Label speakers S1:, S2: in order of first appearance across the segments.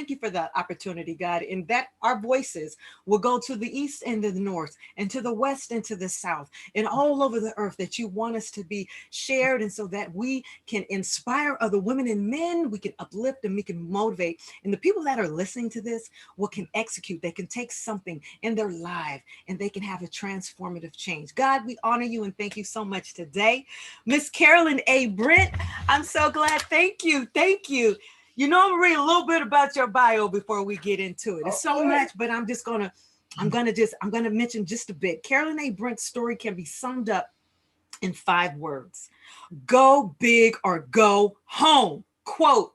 S1: thank you for the opportunity, God, and that our voices will go to the east and to the north, and to the west and to the south, and all over the earth, that you want us to be shared, and so that we can inspire other women and men, we can uplift and we can motivate. And the people that are listening to this will can execute, they can take something in their life and they can have a transformative change. God, we honor you and thank you so much today. Miss Carolyn A. Brent, I'm so glad. Thank you. Thank you. You know, I'm gonna read a little bit about your bio before we get into it. It's so
S2: Okay.
S1: much, but I'm gonna mention just a bit. Carolyn A. Brent's story can be summed up in 5 words: go big or go home. Quote: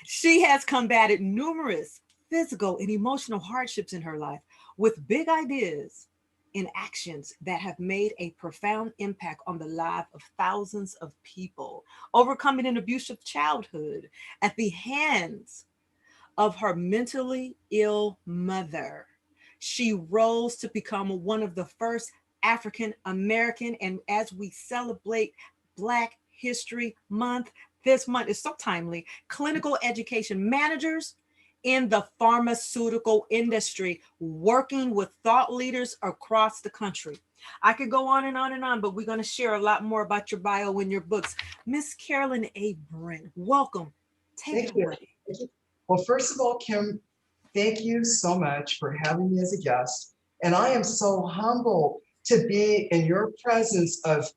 S1: she has combated numerous physical and emotional hardships in her life with big ideas and actions that have made a profound impact on the life of thousands of people, overcoming an abusive childhood at the hands of her mentally ill mother. She rose to become one of the first African American, and as we celebrate Black History Month, this month is so timely, clinical education managers in the pharmaceutical industry, working with thought leaders across the country. I could go on and on and on, but we're going to share a lot more about your bio in your books. Miss Carolyn A. Brent, welcome. Take it
S2: Thank you.
S1: away.
S2: Thank you. Well, first of all, Kim, thank you so much for having me as a guest. And I am so humbled to be in your presence of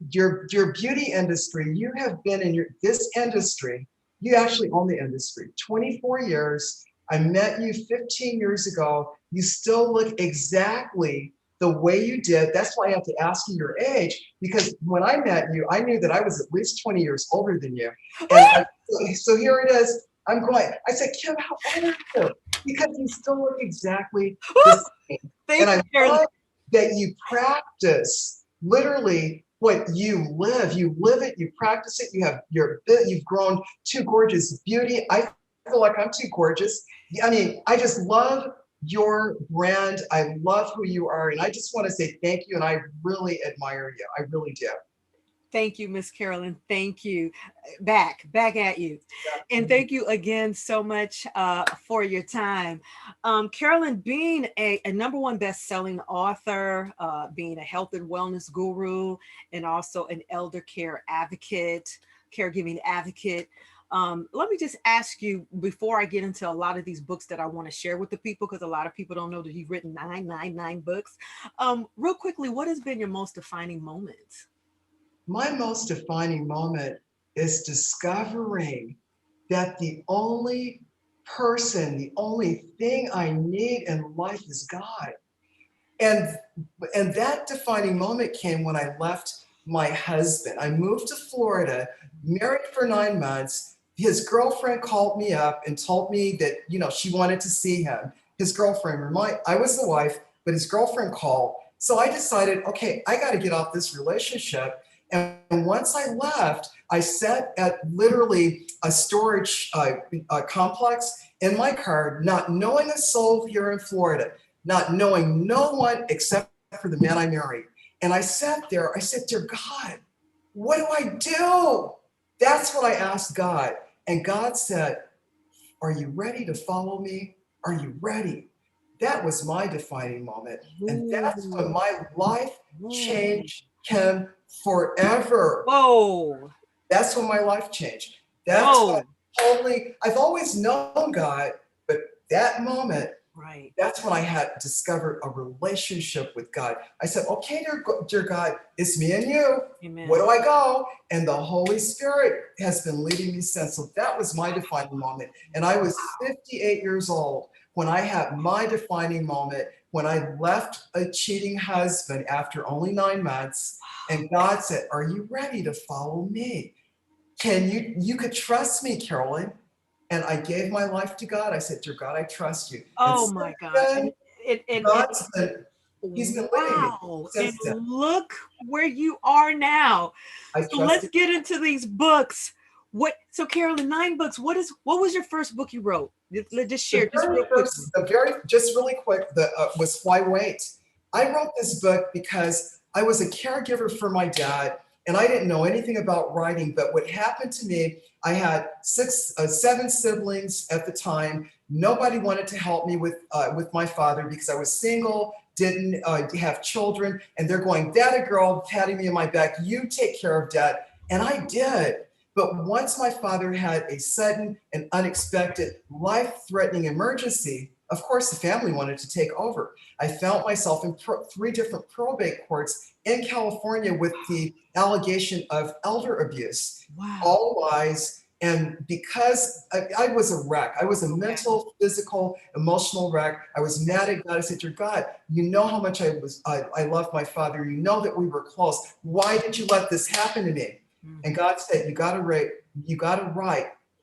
S2: your beauty industry. You have been in this industry. You actually own the industry 24 years. I met you 15 years ago. You still look exactly the way you did. That's why I have to ask you your age, because when I met you, I knew that I was at least 20 years older than you. And so here it is. I'm going, I said, Kim, how old are you? Because you still look exactly the same. And
S1: Thank you,
S2: I
S1: Carolyn.
S2: love that you practice literally what you live. You live it, you practice it, you've grown too gorgeous beauty. I feel like I'm too gorgeous. I mean, I just love your brand. I love who you are. And I just want to say thank you. And I really admire you. I really do.
S1: Thank you, Miss Carolyn. Thank you. Back at you. And
S2: Yeah.
S1: thank you again so much for your time. Carolyn, being a number one best-selling author, being a health and wellness guru, and also an elder care advocate, caregiving advocate. Let me just ask you before I get into a lot of these books that I want to share with the people, because a lot of people don't know that you've written nine books. Real quickly, what has been your most defining moment?
S2: My most defining moment is discovering that the only person, the only thing I need in life is God. And and that defining moment came when I left my husband. I moved to Florida, married for 9 months. His girlfriend called me up and told me that, she wanted to see him. His girlfriend, I was the wife, but his girlfriend called. So I decided, okay, I got to get off this relationship. And once I left, I sat at literally a storage complex in my car, not knowing a soul here in Florida, not knowing no one except for the man I married. And I sat there, I said, dear God, what do I do? That's what I asked God. And God said, are you ready to follow me? Are you ready? That was my defining moment. And that's when
S1: Ooh.
S2: my life
S1: Ooh.
S2: changed, Kim, forever.
S1: Whoa.
S2: That's when my life changed. That's when
S1: Whoa.
S2: I've always known God, but that moment,
S1: Right.
S2: that's when I had discovered a relationship with God. I said, okay, dear God, it's me and you.
S1: Amen.
S2: Where do I go? And the Holy Spirit has been leading me since. So that was my defining moment. And I was 58 years old when I had my defining moment, when I left a cheating husband after only 9 months. And God said, are you ready to follow me? You could trust me, Carolyn. And I gave my life to God. I said, dear God, I trust you. And
S1: Oh
S2: since
S1: my God.
S2: then,
S1: And
S2: God's been, He's been leading me
S1: wow. And
S2: since then.
S1: look where you are now.
S2: I
S1: So let's
S2: trusted.
S1: get into these books. So Carolyn, 9 books. What was your first book you wrote? Just share just real quickly.
S2: Just really quick, was Why Wait? I wrote this book because I was a caregiver for my dad and I didn't know anything about writing. But what happened to me, I had seven siblings at the time. Nobody wanted to help me with my father because I was single, didn't have children, and they're going, "That a girl," patting me on my back. "You take care of Dad," and I did. But once my father had a sudden and unexpected life-threatening emergency, of course, the family wanted to take over. I found myself in three different probate courts in California with the allegation of elder abuse,
S1: Wow.
S2: all lies. And because I was a wreck, I was a mental, physical, emotional wreck. I was mad at God. I said, "Dear God, you know how much I loved my father. You know that we were close. Why did you let this happen to me?" And God said, "You got to write.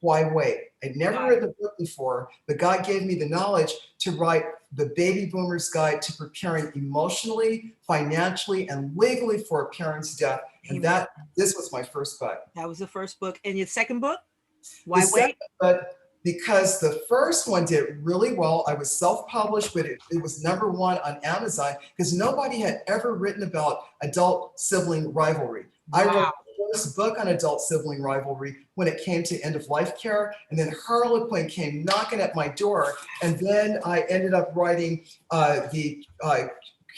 S2: Why wait?" I'd never written a book before, but God gave me the knowledge to write the Baby Boomer's Guide to Preparing Emotionally, Financially, and Legally for a Parent's Death. And this was my first book.
S1: That was the first book. And your second book?
S2: Why wait? But because the first one did really well, I was self-published, but it was #1 on Amazon because nobody had ever written about adult sibling rivalry. I wrote the first book on adult sibling rivalry when it came to end-of-life care, and then Harlequin came knocking at my door, and then I ended up writing the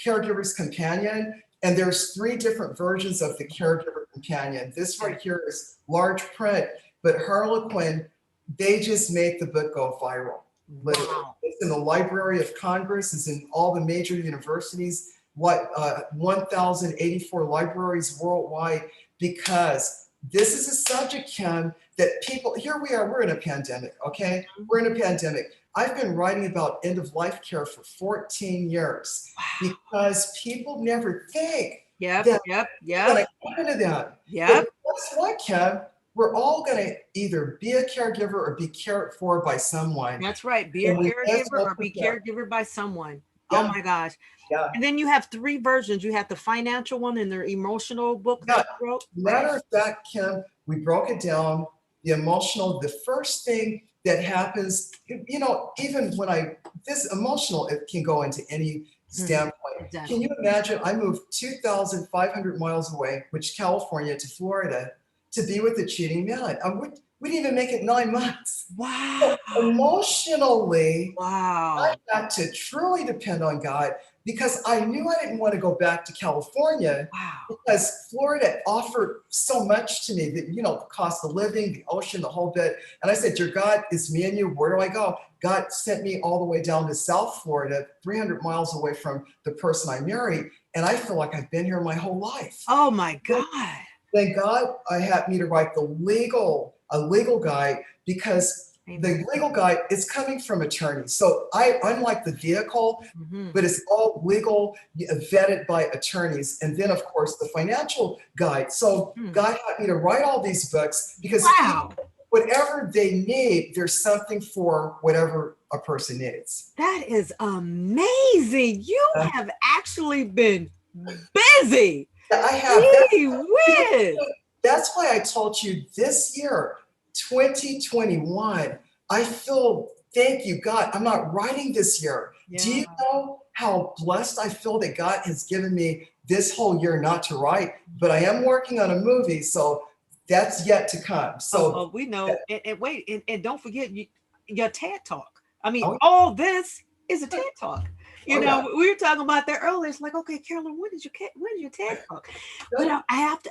S2: Caregiver's Companion, and there's 3 different versions of the Caregiver Companion. This right here is large print, but Harlequin, they just made the book go viral. Literally. It's in the Library of Congress, it's in all the major universities, 1,084 libraries worldwide, because this is a subject, Kim, that people, here we are, we're in a pandemic, okay? We're in a pandemic. I've been writing about end-of-life care for 14 years because people never think that it's gonna happen to them. But guess what, Kim? We're all going to either be a caregiver or be cared for by someone.
S1: That's right. Be a caregiver or be caregiver by someone.
S2: Yeah.
S1: Oh my gosh.
S2: Yeah.
S1: And then you have 3 versions. You have the financial one and the emotional book that you wrote.
S2: Matter of fact, Kim, we broke it down. The emotional, the first thing that happens, you know, even when this emotional, it can go into any standpoint. Exactly. Can you imagine? I moved 2,500 miles away, which California, to Florida, to be with a cheating man. We didn't even make it 9 months.
S1: Wow.
S2: So emotionally,
S1: I
S2: had to truly depend on God because I knew I didn't want to go back to California because Florida offered so much to me, that, you know, the cost of living, the ocean, the whole bit. And I said, "Dear God, it's me and you. Where do I go?" God sent me all the way down to South Florida, 300 miles away from the person I married. And I feel like I've been here my whole life.
S1: Oh my God.
S2: Thank God I had me to write a legal guide because the legal guide is coming from attorneys. So unlike the vehicle, but it's all legal, vetted by attorneys. And then of course the financial guide. So God had me to write all these books because people, whatever they need, there's something for whatever a person needs.
S1: That is amazing. You have actually been busy.
S2: I have. That's why I told you this year, 2021, I feel, thank you, God, I'm not writing this year. Yeah. Do you know how blessed I feel that God has given me this whole year not to write? But I am working on a movie, so that's yet to come. So
S1: we know. And wait, and don't forget your TED Talk. I mean, all this is a TED Talk. You know, we were talking about that earlier. It's like, okay, Carolyn, when did your TED Talk? But I have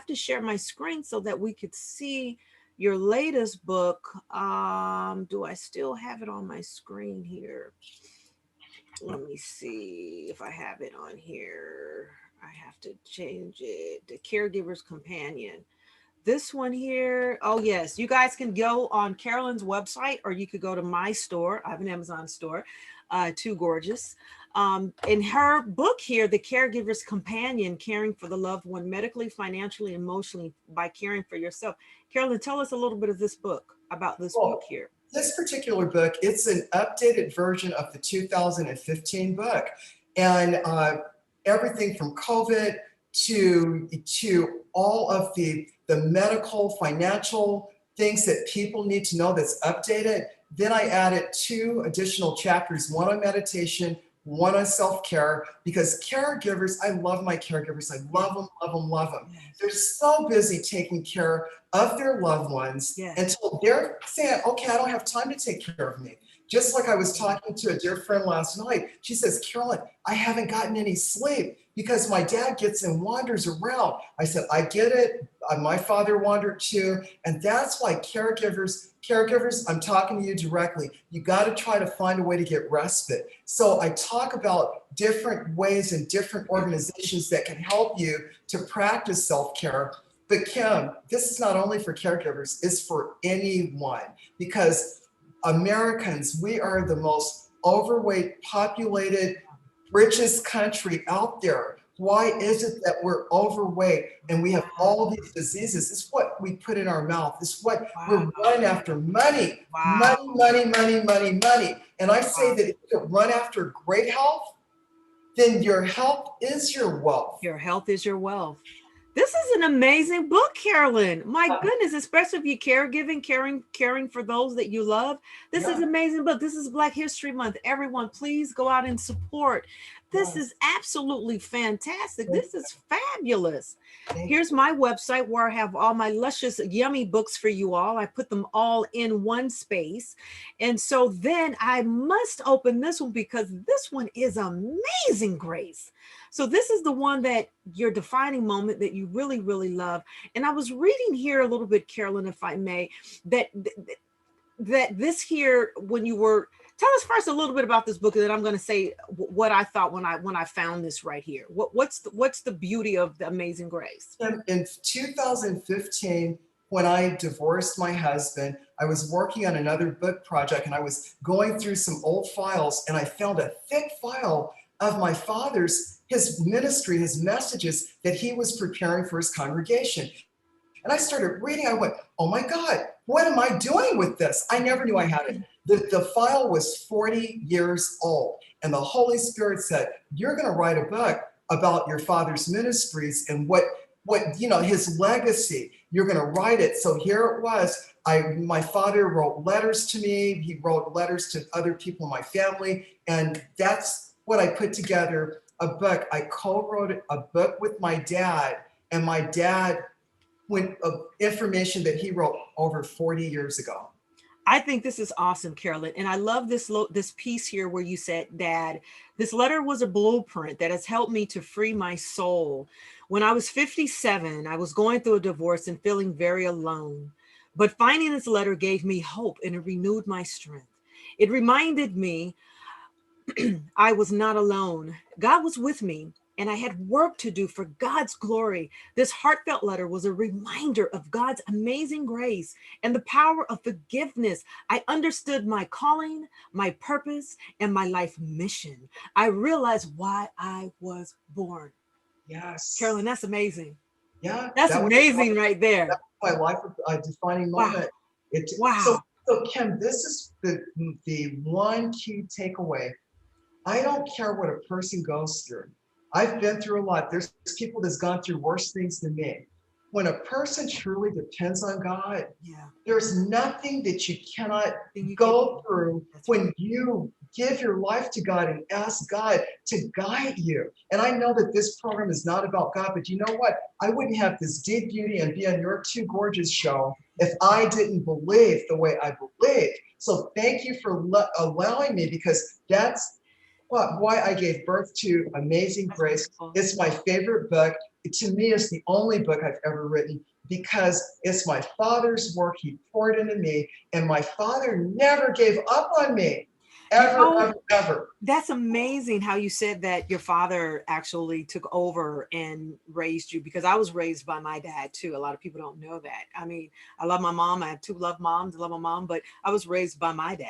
S1: to share my screen so that we could see your latest book. Do I still have it on my screen here? Let me see if I have it on here. I have to change it. The Caregiver's Companion. This one here, oh yes, you guys can go on Carolyn's website, or you could go to my store. I have an Amazon store, Too Gorgeous. In her book here, The Caregiver's Companion, Caring for the Loved One Medically, Financially, Emotionally by Caring for Yourself. Carolyn, tell us a little bit of this book, about this book here.
S2: This particular book, it's an updated version of the 2015 book. And everything from COVID to all of the medical, financial things that people need to know that's updated. Then I added 2 additional chapters, one on meditation, one on self-care, because caregivers, I love my caregivers. I love them, love them, love them.
S1: Yes.
S2: They're so busy taking care of their loved ones
S1: Yes.
S2: until they're saying, okay, I don't have time to take care of me. Just like I was talking to a dear friend last night. She says, Carolyn, I haven't gotten any sleep because my dad gets and wanders around. I said, I get it. My father wandered too. And that's why caregivers, I'm talking to you directly. You got to try to find a way to get respite. So I talk about different ways and different organizations that can help you to practice self-care. But Kim, this is not only for caregivers, it's for anyone, because Americans, we are the most overweight, populated, richest country out there. Why is it that we're overweight and we have all these diseases? It's what we put in our mouth. It's what we're running after. Money,
S1: Wow.
S2: money, money, money, money, money. And I say that if you run after great health, then your health is your wealth.
S1: Your health is your wealth. This is an amazing book, Carolyn. My goodness, especially if you're caregiving, caring for those that you love. This is an amazing book. This is Black History Month. Everyone, please go out and support. This is absolutely fantastic. This is fabulous. Here's my website where I have all my luscious, yummy books for you all. I put them all in one space. And so then I must open this one because this one is Amazing Grace. So this is the one that your defining moment that you really, really love. And I was reading here a little bit, Carolyn, if I may, that this here, when you were, tell us first a little bit about this book, and then I'm going to say what I thought when I found this right here. What's the beauty of the Amazing Grace?
S2: In 2015, when I divorced my husband, I was working on another book project, and I was going through some old files, and I found a thick file of my father's, his ministry, his messages that he was preparing for his congregation. And I started reading. I went, oh my God, what am I doing with this? I never knew I had it. The file was 40 years old. And the Holy Spirit said, you're going to write a book about your father's ministries and what his legacy. You're going to write it. So here it was. My father wrote letters to me. He wrote letters to other people in my family. And that's what I put together, a book. I co-wrote a book with my dad, and my dad went information that he wrote over 40 years ago.
S1: I think this is awesome, Carolyn. And I love this piece here where you said, Dad, this letter was a blueprint that has helped me to free my soul. When I was 57, I was going through a divorce and feeling very alone. But finding this letter gave me hope and it renewed my strength. It reminded me I was not alone. God was with me, and I had work to do for God's glory. This heartfelt letter was a reminder of God's amazing grace and the power of forgiveness. I understood my calling, my purpose, and my life mission. I realized why I was born.
S2: Yes.
S1: Carolyn, that's amazing.
S2: Yeah.
S1: That's amazing right there.
S2: That's my life defining moment.
S1: Wow.
S2: So Kim, this is the one key takeaway. I don't care what a person goes through. I've been through a lot. There's people that's gone through worse things than me. When a person truly depends on God, there's nothing that you cannot go through when you give your life to God and ask God to guide you. And I know that this program is not about God, but you know what? I wouldn't have this deep beauty and be on your Too Gorgeous show if I didn't believe the way I believe. So thank you for allowing me, because that's why I gave birth to Amazing Grace. It's my favorite book. To me, it's the only book I've ever written, because it's my father's work. He poured into me, and my father never gave up on me. Ever.
S1: That's amazing how you said that your father actually took over and raised you, because I was raised by my dad too. A lot of people don't know that. I mean, I love my mom. I have two love moms. I love my mom, but I was raised by my dad.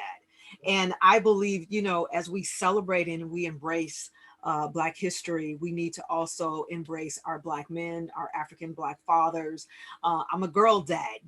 S1: And I believe, as we celebrate and we embrace Black history, we need to also embrace our Black men, our African Black fathers. I'm a girl dad,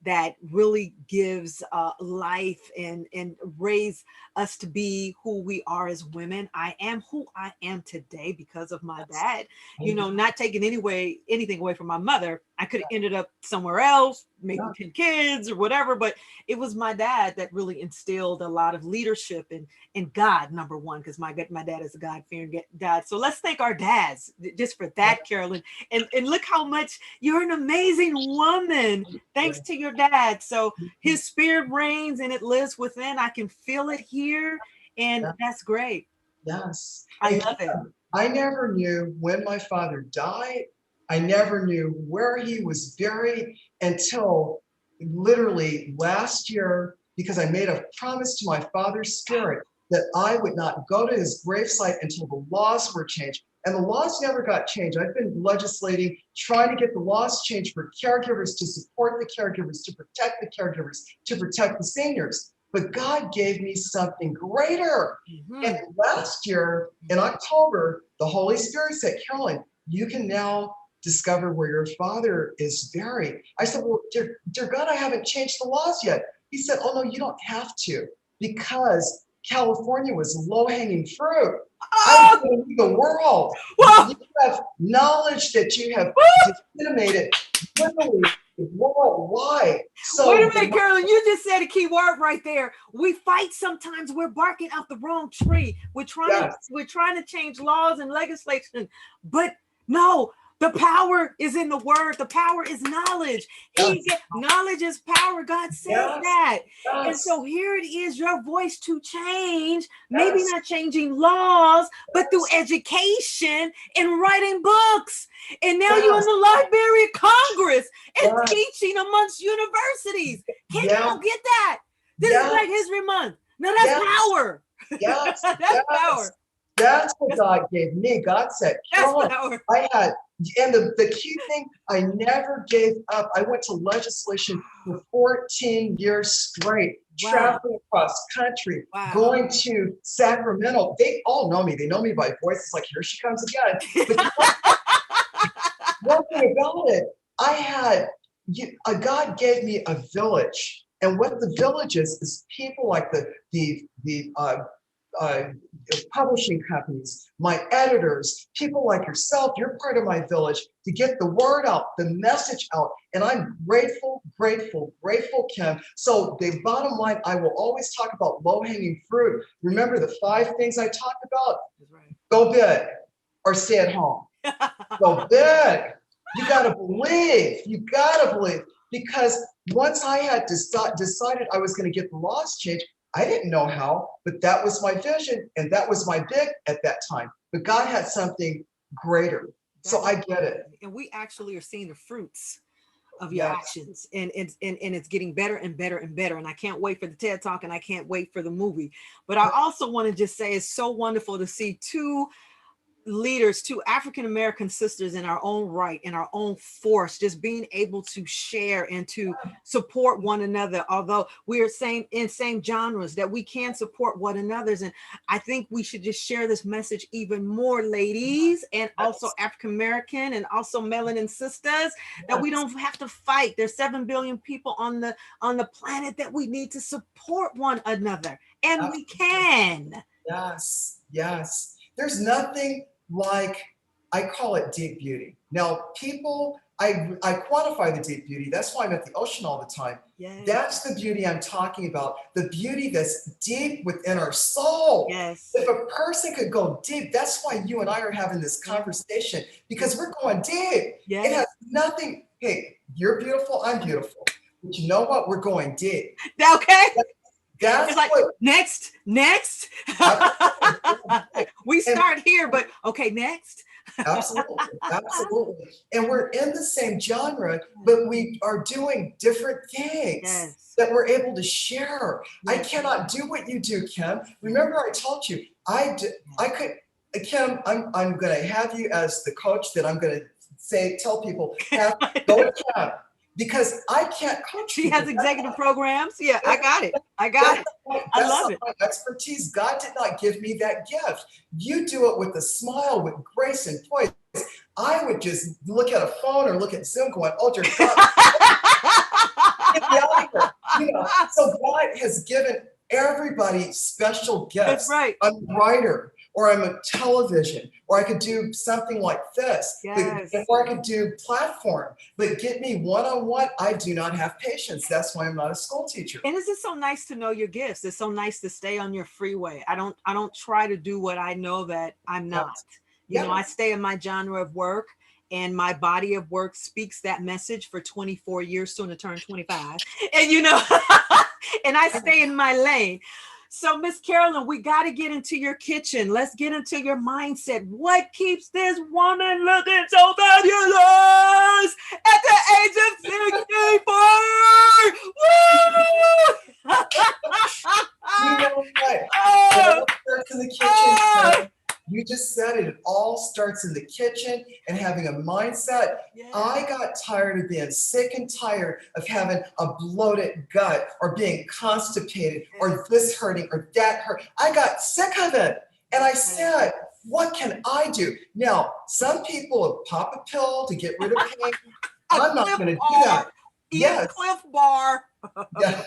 S1: that really gives life and raise us to be who we are as women. I am who I am today because of my dad, not taking anything away from my mother. I could have ended up somewhere else, maybe
S2: Yeah.
S1: 10 kids or whatever, but it was my dad that really instilled a lot of leadership and God, number one, because my dad is a God-fearing dad. So let's thank our dads just for that, Carolyn. And look how much you're an amazing woman thanks to your dad. So his spirit reigns and it lives within. I can feel it here, and
S2: Yeah.
S1: that's great.
S2: Yes.
S1: I
S2: And
S1: love it.
S2: I never knew when my father died. I never knew where he was buried until literally last year, because I made a promise to my father's spirit that I would not go to his gravesite until the laws were changed. And the laws never got changed. I've been legislating, trying to get the laws changed for caregivers, to support the caregivers, to protect the caregivers, to protect the seniors. But God gave me something greater. And
S1: Mhm.
S2: last year in October, the Holy Spirit said, Carolyn, you can now discover where your father is buried. I said, well, dear God, I haven't changed the laws yet. He said, oh, no, you don't have to, because California was low-hanging fruit. I've
S1: Oh,
S2: given you the world.
S1: whoa,
S2: You have knowledge that you have
S1: woo!
S2: disseminated literally worldwide.
S1: Wait a
S2: So
S1: minute, Carolyn. You just said a key word right there. We fight sometimes. We're barking out the wrong tree.
S2: yes,
S1: We're trying to change laws and legislation, but no. The power is in the word. The power is knowledge.
S2: yes,
S1: Knowledge is power. God says
S2: yes,
S1: that. And
S2: yes,
S1: so here it is, your voice to change, maybe
S2: yes,
S1: not changing laws, but through
S2: yes,
S1: education and writing books. And now you're in
S2: yes,
S1: the Library of Congress and
S2: yes,
S1: teaching amongst universities. Can
S2: yes,
S1: y'all get that? This is Black
S2: yes,
S1: History Month. Now that's
S2: yes,
S1: power.
S2: yes,
S1: That's
S2: yes.
S1: power.
S2: That's what
S1: That's,
S2: God gave me. God said,
S1: that's
S2: Carolyn,
S1: power.
S2: I had, and the key thing, I never gave up. I went to legislation for 14 years straight,
S1: Wow.
S2: traveling across country,
S1: Wow.
S2: going to Sacramento. They all know me. They know me by voice. It's like, here she comes again. But one thing about it, I had, God gave me a village. And what the village is people like the uh, publishing companies, my editors, people like yourself. You're part of my village to get the word out, the message out. And I'm grateful, grateful, grateful, Kim. So the bottom line, I will always talk about low-hanging fruit. Remember the 5 things I talked about?
S1: That's right.
S2: Go big or stay at home. Go big. You got to believe. You got to believe. Because once I had decided I was going to get the laws changed, I didn't know how, but that was my vision and that was my big at that time. But God had something greater.
S1: That
S2: So
S1: is
S2: I get it.
S1: amazing. And we actually are seeing the fruits of your
S2: Yes.
S1: actions, and it's getting better and better and better, and I can't wait for the TED Talk, and I can't wait for the movie. But I also want to just say it's so wonderful to see two leaders, two African American sisters in our own right, in our own force, just being able to share and to support one another. Although we are same genres, that we can support one another's, and I think we should just share this message even more, ladies, and also
S2: Yes.
S1: African American and also melanin sisters, that we
S2: Yes.
S1: don't have to fight. There's 7 billion people on the planet that we need to support one another, and we
S2: Absolutely.
S1: can.
S2: Yes. Yes. There's nothing like, I call it deep beauty. Now, people, I quantify the deep beauty. That's why I'm at the ocean all the time.
S1: Yes.
S2: That's the beauty I'm talking about. The beauty that's deep within our soul.
S1: Yes.
S2: If a person could go deep, that's why you and I are having this conversation, because we're going deep. It
S1: Yes.
S2: has nothing, hey, you're beautiful, I'm beautiful. But you know what? We're going deep.
S1: Okay.
S2: That's
S1: It's like
S2: what,
S1: next.
S2: absolutely.
S1: We
S2: And
S1: start here, but okay, next.
S2: absolutely, absolutely. And we're in the same genre, but we are doing different things
S1: Yes.
S2: that we're able to share. I
S1: Yes.
S2: cannot do what you do, Kim. Remember, I told you, I could, Kim, I'm going to have you as the coach that I'm going to tell people, go to Kim, because I can't coach
S1: She
S2: people.
S1: has executive programs. Yeah, I
S2: That's
S1: got it. I got
S2: that's
S1: it. I
S2: that's
S1: love
S2: not
S1: it.
S2: my expertise. God did not give me that gift. You do it with a smile, with grace and poise. I would just look at a phone or look at Zoom going, oh dear God, get me out of here. So God has given everybody special
S1: That's
S2: gifts.
S1: right.
S2: I'm a writer. or I'm a television, or I could do something like this,
S1: Yes.
S2: or I could do platform, but get me one-on-one, I do not have patience. That's why I'm not a school teacher.
S1: And it's just so nice to know your gifts. It's so nice to stay on your freeway. I don't try to do what I know that I'm not.
S2: Yes.
S1: You know,
S2: Yeah.
S1: I stay in my genre of work, and my body of work speaks that message for 24 years, soon to turn 25. And you know, and I stay in my lane. So, Miss Carolyn, we got to get into your kitchen. Let's get into your mindset. What keeps this woman looking so fabulous at the age of 64? Woo!
S2: You know what? It
S1: Oh,
S2: all starts in the kitchen.
S1: oh,
S2: Kim. You just said it. It all starts in the kitchen and having a mindset.
S1: yeah.
S2: I got tired of being sick and tired of having a bloated gut or being constipated or this hurting or that hurt. I got sick of it. And I said, what can I do? Now, some people will pop a pill to get rid of pain. I'm not going to do that.
S1: Eat
S2: Yes.
S1: a Cliff Bar.
S2: Yeah.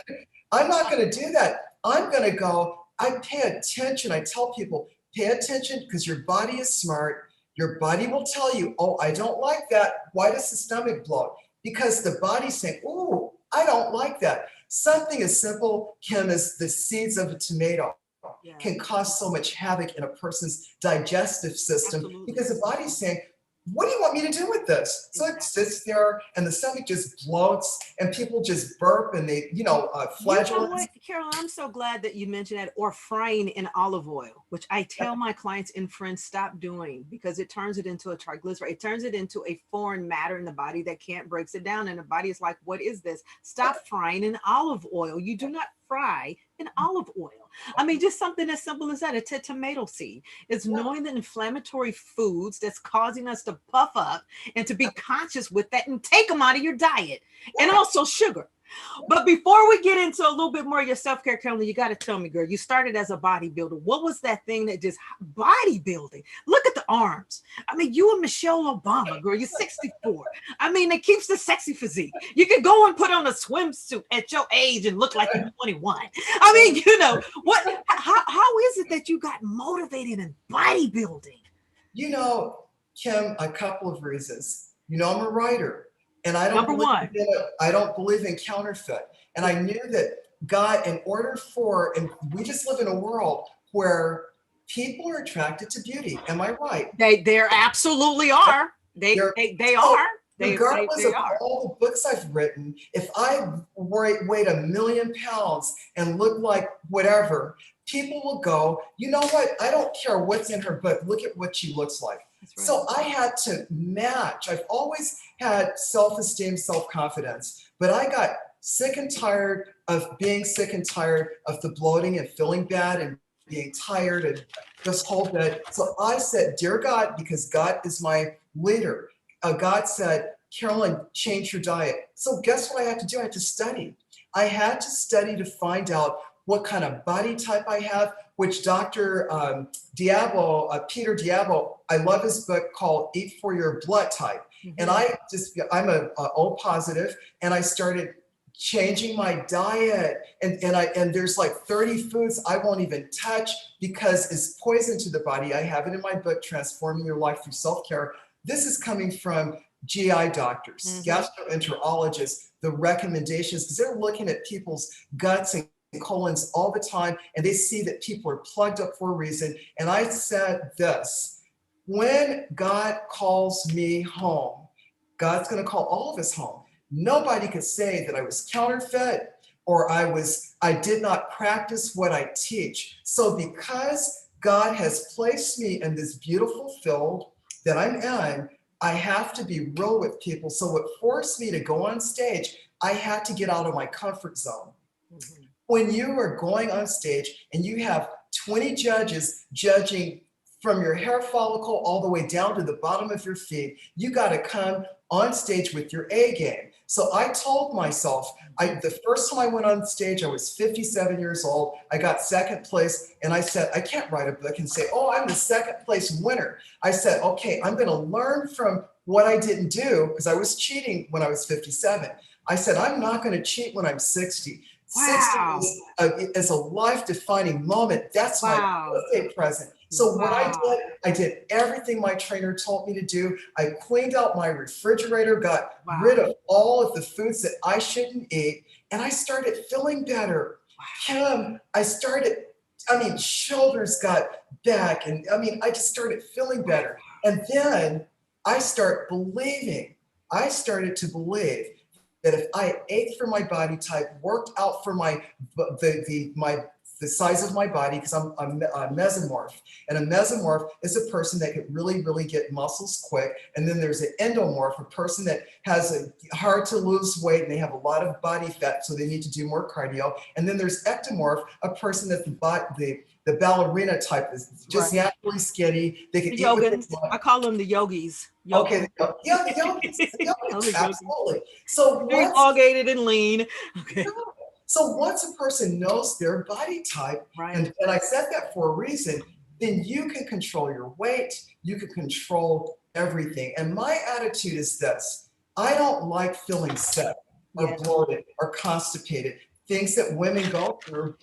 S2: I'm not going to do that. I'm going to go, I pay attention. I tell people, pay attention because your body is smart. Your body will tell you, oh, I don't like that. Why does the stomach bloat? Because the body's saying, oh, I don't like that. Something as simple, Kim, as the seeds of a tomato
S1: Yeah.
S2: can cause so much havoc in a person's digestive system.
S1: Absolutely.
S2: Because the body's saying, what do you want me to do with this? So it
S1: Exactly.
S2: sits there and the stomach just bloats and people just burp and they,
S1: You know
S2: flatulence.
S1: what, Carol, I'm so glad that you mentioned that, or frying in olive oil, which I tell my clients and friends stop doing because it turns it into a triglyceride. It turns it into a foreign matter in the body that can't breaks it down. And the body is like, what is this? Stop frying in olive oil. You do not fry in olive oil. I mean, just something as simple as that. It's a tomato seed. It's knowing the inflammatory foods that's causing us to puff up and to be conscious with that and take them out of your diet. And also sugar. But before we get into a little bit more of your self-care, Carolyn, you got to tell me, girl, you started as a bodybuilder. What was that thing that just bodybuilding? Look at the arms. I mean, you and Michelle Obama, girl, you're 64. I mean, it keeps the sexy physique. You could go and put on a swimsuit at your age and look like you're 21. I mean, you know, how is it that you got motivated in bodybuilding?
S2: Kim, a couple of reasons. I'm a writer. And I don't
S1: Number one.
S2: I don't believe in counterfeit. And I knew that God, in order for, and we just live in a world where people are attracted to beauty. Am I right?
S1: They absolutely are. They
S2: So
S1: are.
S2: regardless
S1: They
S2: of
S1: are.
S2: all the books I've written, if I weighed 1,000,000 pounds and looked like whatever, people will go, you know what? I don't care what's in her book. Look at what she looks like.
S1: Right.
S2: So I had to match. I've always had self-esteem, self-confidence, but I got sick and tired of being sick and tired of the bloating and feeling bad and being tired and this whole bit. So I said, dear God, because God is my leader, God said, Carolyn, change your diet. So guess what I had to do? I had to study. I had to study to find out what kind of body type I have, which Dr. Peter Diabo, I love his book called Eat for Your Blood Type. Mm-hmm. And I'm a O positive, and I started changing my diet. And there's like 30 foods I won't even touch because it's poison to the body. I have it in my book, Transforming Your Life Through Self-Care. This is coming from GI doctors, gastroenterologists, the recommendations, because they're looking at people's guts and colons all the time, and they see that people are plugged up for a reason. And I said this, when God calls me home, God's going to call all of us home. Nobody could say that I was counterfeit or I did not practice what I teach. So because God has placed me in this beautiful field that I'm in, I have to be real with people. So what forced me to go on stage, I had to get out of my comfort zone. Mm-hmm. When you are going on stage and you have 20 judges judging from your hair follicle all the way down to the bottom of your feet, you got to come on stage with your A game. So I told myself, the first time I went on stage, I was 57 years old. I got second place, and I said, I can't write a book and say, oh, I'm the second place winner. I said, okay, I'm going to learn from what I didn't do because I was cheating when I was 57. I said, I'm not going to cheat when I'm 60. 60
S1: Wow.
S2: is a life-defining moment. That's my
S1: Wow.
S2: birthday present. So what
S1: Wow.
S2: I did everything my trainer told me to do. I cleaned out my refrigerator, got
S1: Wow.
S2: rid of all of the foods that I shouldn't eat, and I started feeling better. Kim, shoulders got back, and I just started feeling better. And then I started to believe that if I ate for my body type, worked out for the size of my body, because I'm a mesomorph, and a mesomorph is a person that can really get muscles quick. And then there's an endomorph, a person that has a hard to lose weight and they have a lot of body fat, so they need to do more cardio. And then there's ectomorph, a person that the ballerina type is just
S1: Right.
S2: naturally skinny. They can
S1: The
S2: eat what they
S1: yogins.
S2: want.
S1: I call them the yogis.
S2: Okay,
S1: Yogis.
S2: yeah, the
S1: Oh,
S2: yogis,
S1: the yogis.
S2: absolutely. So
S1: Very
S2: once
S1: elongated and lean. Okay.
S2: So once a person knows their body type,
S1: Right.
S2: and I said that for a reason, then you can control your weight, you can control everything. And my attitude is this: I don't like feeling sick or
S1: Yeah.
S2: bloated or constipated, things that women go through.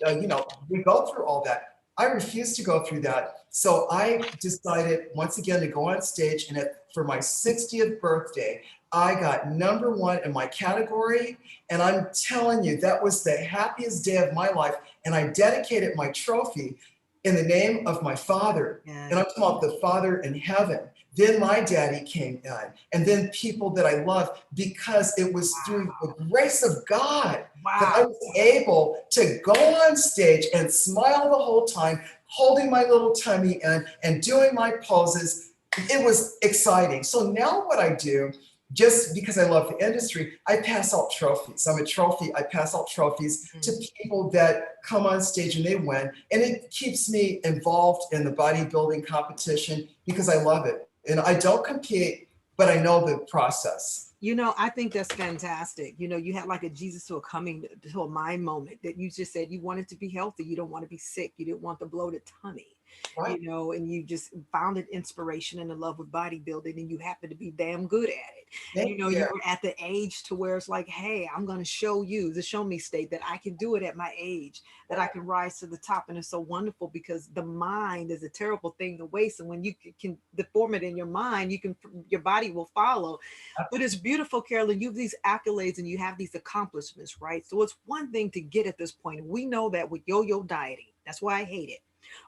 S2: We go through all that. I refuse to go through that. So I decided once again to go on stage, and for my 60th birthday, I got number one in my category. And I'm telling you, that was the happiest day of my life. And I dedicated my trophy in the name of my father.
S1: Yeah.
S2: And I'm talking about the Father in heaven. Then my daddy came in, and then people that I love, because it was through the grace of God that I
S1: Wow.
S2: was able to go on stage and smile the whole time, holding my little tummy in and doing my poses. It was exciting. So now what I do, just because I love the industry, I pass out trophies. I pass out trophies to people that come on stage and they win. And it keeps me involved in the bodybuilding competition because I love it. And I don't compete, but I know the process.
S1: I think that's fantastic. You had like a Jesus to a coming to a mind moment that you just said you wanted to be healthy. You don't want to be sick. You didn't want the bloated tummy,
S2: Right?
S1: and you just found an inspiration and a love with bodybuilding, and you happen to be damn good at it.
S2: Thank
S1: You
S2: you.
S1: were at the age to where it's like, hey, I'm going to show you the show me state that I can do it at my age, that I can rise to the top. And it's so wonderful because the mind is a terrible thing to waste. And when you can deform it in your mind, your body will follow. But it's beautiful, Carolyn. You have these accolades and you have these accomplishments, right? So it's one thing to get at this point. We know that with yo-yo dieting, that's why I hate it.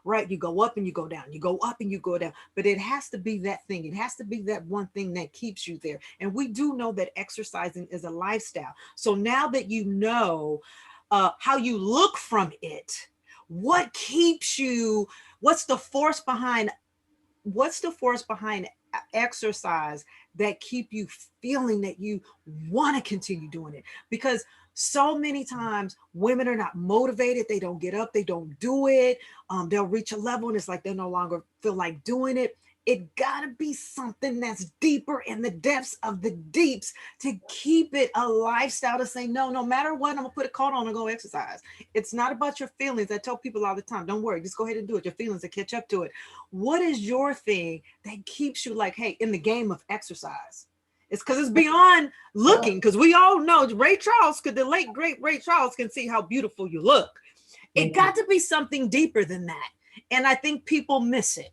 S1: Right? You go up and you go down. You go up and you go down. But it has to be that thing. It has to be that one thing that keeps you there. And we do know that exercising is a lifestyle. So now that you know how you look from it, what keeps you? What's the force behind what's the force behind exercise that keep you feeling that you want to continue doing it? Because so many times women are not motivated, they don't get up, they don't do it. They'll reach a level and it's like they no longer feel like doing it. It got to be something that's deeper in the depths of the deeps to keep it a lifestyle, to say no, no matter what, I'm gonna put a coat on and go exercise. It's not about your feelings. I tell people all the time, don't worry, just go ahead and do it. Your feelings will catch up to it. What is your thing that keeps you like, hey, in the game of exercise? It's because it's beyond looking, because we all know the late great Ray Charles can see how beautiful you look. It
S2: Thank you.
S1: got to be something deeper than that. And I think people miss it.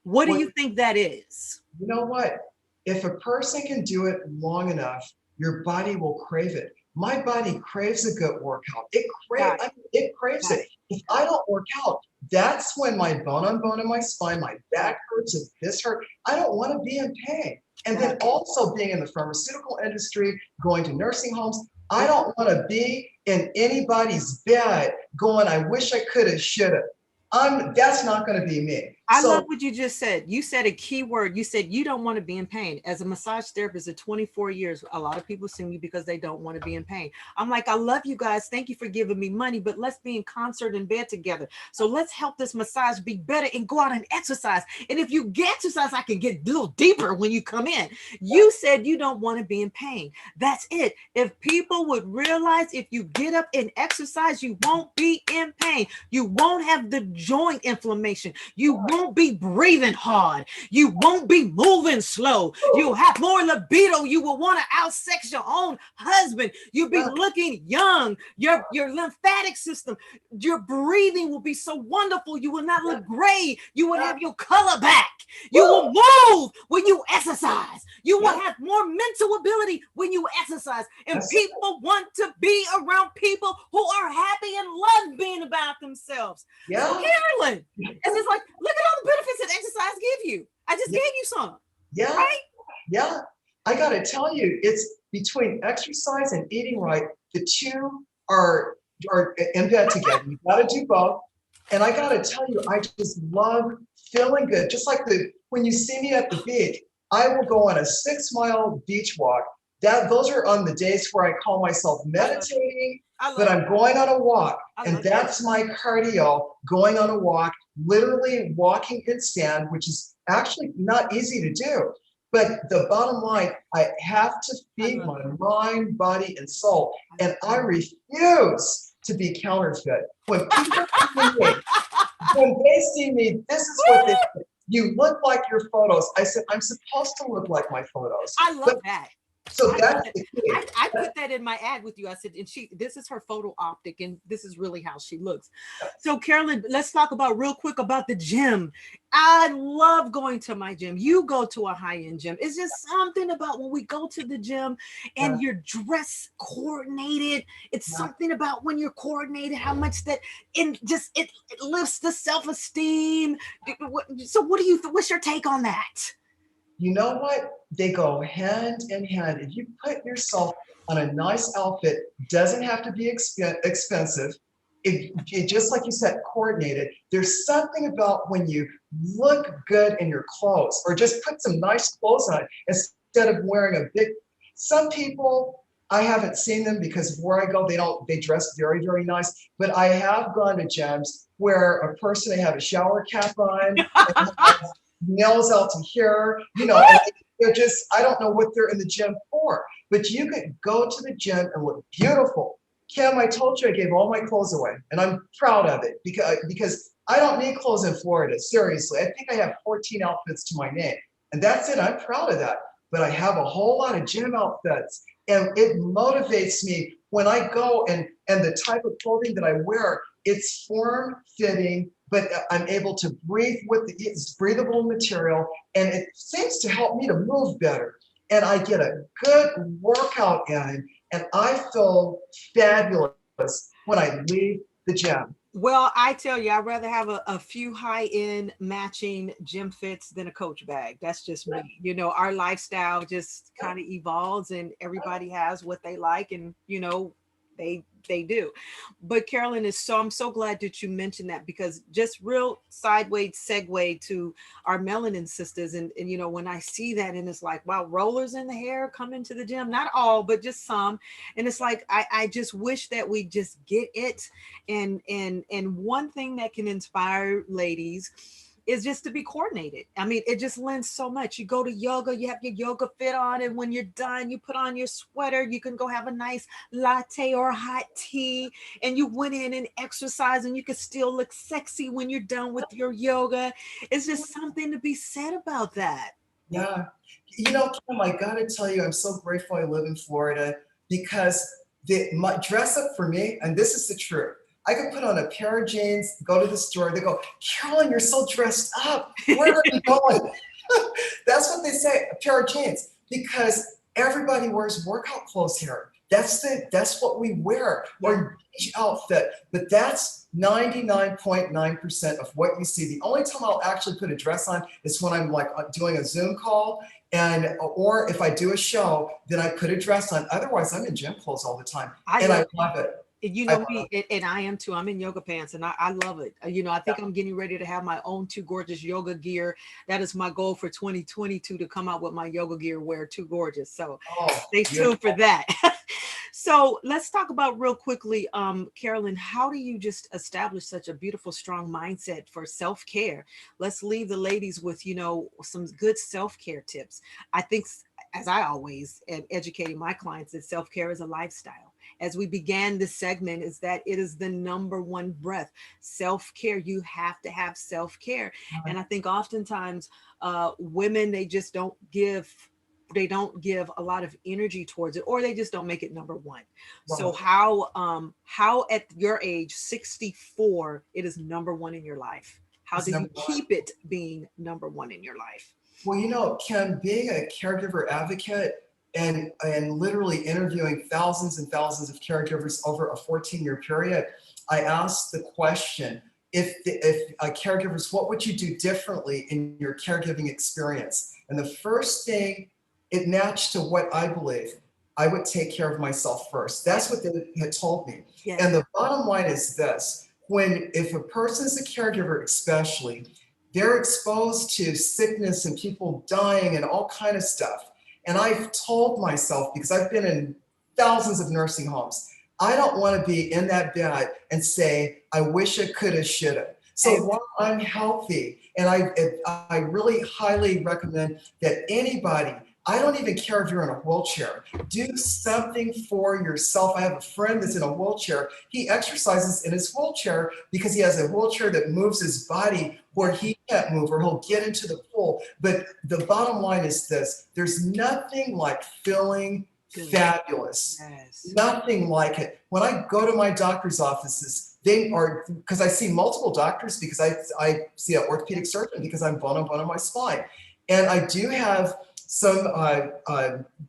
S1: What do
S2: Well,
S1: you think that is?
S2: you know what? If a person can do it long enough, your body will crave it. My body craves a good workout.
S1: Got
S2: It craves
S1: got
S2: it. If I don't work out, that's when my bone on bone in my spine, my back hurts, and this hurt. I don't want to be in pain. And then also being in the pharmaceutical industry, going to nursing homes, I don't want to be in anybody's bed going, I wish I could have, should have. That's not going to be me.
S1: I love
S2: So
S1: what you just said. You said a key word. You said you don't want to be in pain. As a massage therapist of 24 years, a lot of people see me because they don't want to be in pain. I'm like, I love you guys. Thank you for giving me money, but let's be in concert in bed together. So let's help this massage be better and go out and exercise. And if you get exercise, I can get a little deeper when you come in. You said you don't want to be in pain. That's it. If people would realize if you get up and exercise, you won't be in pain. You won't have the joint inflammation. You won't won't be breathing hard. You won't be moving slow. You'll have more libido. You will want to outsex your own husband. You'll be looking young. Your lymphatic system, your breathing will be so wonderful. You will not look gray. You will have your color back. You will move when you exercise. You will have more mental ability when you exercise. And people want to be around people who are happy and love being about themselves.
S2: Yeah.
S1: So Carolyn, it's just like, look at all the benefits that exercise give you. I just gave you some.
S2: Yeah.
S1: Right?
S2: Yeah. I got to tell you, it's between exercise and eating right. The two are in bed together. You got to do both. And I got to tell you, I just love feeling good. Just like when you see me at the beach, I will go on a 6-mile beach walk. Those are on the days where I call myself meditating, but I'm going on a walk. And that's my cardio, going on a walk, literally walking in sand, which is actually not easy to do. But the bottom line, I have to feed my mind, body, and soul. And I refuse to be counterfeit. When people see me, when they see me, this is what they say. You look like your photos. I said, I'm supposed to look like my photos.
S1: I love that.
S2: So that's the key.
S1: I put that in my ad with you. I said, and this is her photo optic, and this is really how she looks. So Carolyn, let's talk about real quick about the gym. I love going to my gym. You go to a high-end gym. It's just something about when we go to the gym and you're dress coordinated. It's something about when you're coordinated, how much that it lifts the self-esteem. So what do you what's your take on that?
S2: You know what? They go hand in hand. If you put yourself on a nice outfit, doesn't have to be expensive. It just like you said, coordinated. There's something about when you look good in your clothes, or just put some nice clothes on instead of wearing a big. Some people, I haven't seen them because where I go, they dress very, very nice. But I have gone to gyms where a person, they have a shower cap on, nails out to here, and they're just, I don't know what they're in the gym for, but you could go to the gym and look beautiful. Kim, I told you I gave all my clothes away, and I'm proud of it because I don't need clothes in Florida. Seriously, I think I have 14 outfits to my name, and that's it. I'm proud of that. But I have a whole lot of gym outfits, and it motivates me when I go and the type of clothing that I wear, it's form-fitting, but I'm able to breathe with it's breathable material, and it seems to help me to move better. And I get a good workout in, and I feel fabulous when I leave the gym.
S1: Well, I tell you, I'd rather have a few high-end matching gym fits than a Coach bag. That's just me. Our lifestyle just kind of evolves, and everybody has what they like, and they do. But Carolyn, I'm so glad that you mentioned that, because just real sideways segue to our melanin sisters, and when I see that, and it's like, wow, rollers in the hair coming to the gym, not all, but just some. And it's like, I just wish that we just get it. And one thing that can inspire ladies is just to be coordinated. I mean, it just lends so much. You go to yoga, you have your yoga fit on, and when you're done, you put on your sweater. You can go have a nice latte or hot tea, and you went in and exercise, and you can still look sexy when you're done with your yoga. It's just something to be said about that.
S2: Yeah. Kim, I got to tell you, I'm so grateful I live in Florida, because my dress up for me, and this is the truth, I could put on a pair of jeans, go to the store. They go, Carolyn, you're so dressed up. Where are you going? That's what they say, a pair of jeans, because everybody wears workout clothes here. That's what we wear, or each outfit. But that's 99.9% of what you see. The only time I'll actually put a dress on is when I'm like doing a Zoom call, or if I do a show, then I put a dress on. Otherwise, I'm in gym clothes all the time, I love it.
S1: Me, and I am too. I'm in yoga pants, and I love it. I think I'm getting ready to have my own 2 gorgeous yoga gear. That is my goal for 2022, to come out with my yoga gear, wear 2 gorgeous. So stay tuned for that. So let's talk about real quickly, Carolyn, how do you just establish such a beautiful, strong mindset for self-care? Let's leave the ladies with, some good self-care tips. I think, as I always am educating my clients, that self-care is a lifestyle. as we began this segment, is that it is the number one breath. Self-care. You have to have self-care. And I think oftentimes women, they don't give a lot of energy towards it, or they just don't make it number one. So
S2: Right.
S1: how at your age 64 it is number one in your life? How
S2: It's
S1: do you
S2: number one.
S1: keep it being number one in your life?
S2: Well, Kim, being a caregiver advocate and literally interviewing thousands and thousands of caregivers over a 14-year period, I asked the question, if caregivers, what would you do differently in your caregiving experience? And the first thing, it matched to what I believe. I would take care of myself first. That's what they had told me.
S1: Yes.
S2: And the bottom line is this: if a person's a caregiver, especially, they're exposed to sickness and people dying and all kind of stuff. And I've told myself, because I've been in thousands of nursing homes, I don't want to be in that bed and say, I wish I could have, should have. So while I'm healthy, and I really highly recommend that anybody, I don't even care if you're in a wheelchair, do something for yourself. I have a friend that's in a wheelchair. He exercises in his wheelchair because he has a wheelchair that moves his body where he can't move, or he'll get into the pool. But the bottom line is this: there's nothing like feeling fabulous.
S1: Yes.
S2: Nothing like it. When I go to my doctor's offices, they are, because I see multiple doctors, because I see an orthopedic surgeon because I'm bone on my spine. And I do have some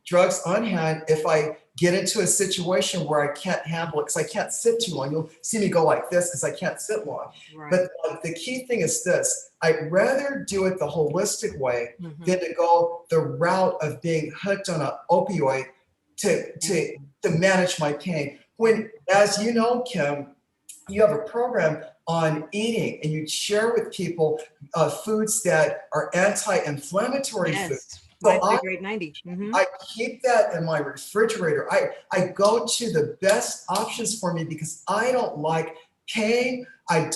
S2: drugs on hand if I get into a situation where I can't handle it, because I can't sit too long. You'll see me go like this because I can't sit long.
S1: Right.
S2: But the key thing is this: I'd rather do it the holistic way than to go the route of being hooked on an opioid to manage my pain. When, as you know, Kim, you have a program on eating, and you share with people foods that are anti-inflammatory foods. So
S1: My Great 90.
S2: I keep that in my refrigerator. I go to the best options for me because I don't like pain. I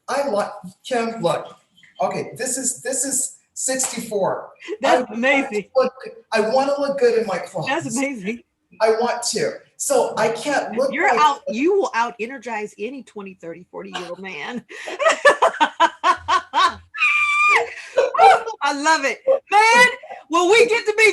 S2: like, Kim, look, okay, this is 64.
S1: That's amazing.
S2: I want to look good in my clothes.
S1: That's amazing.
S2: I want to. So I can't look
S1: you will out energize any 20, 30, 40-year-old man. I love it. Man, when we get to be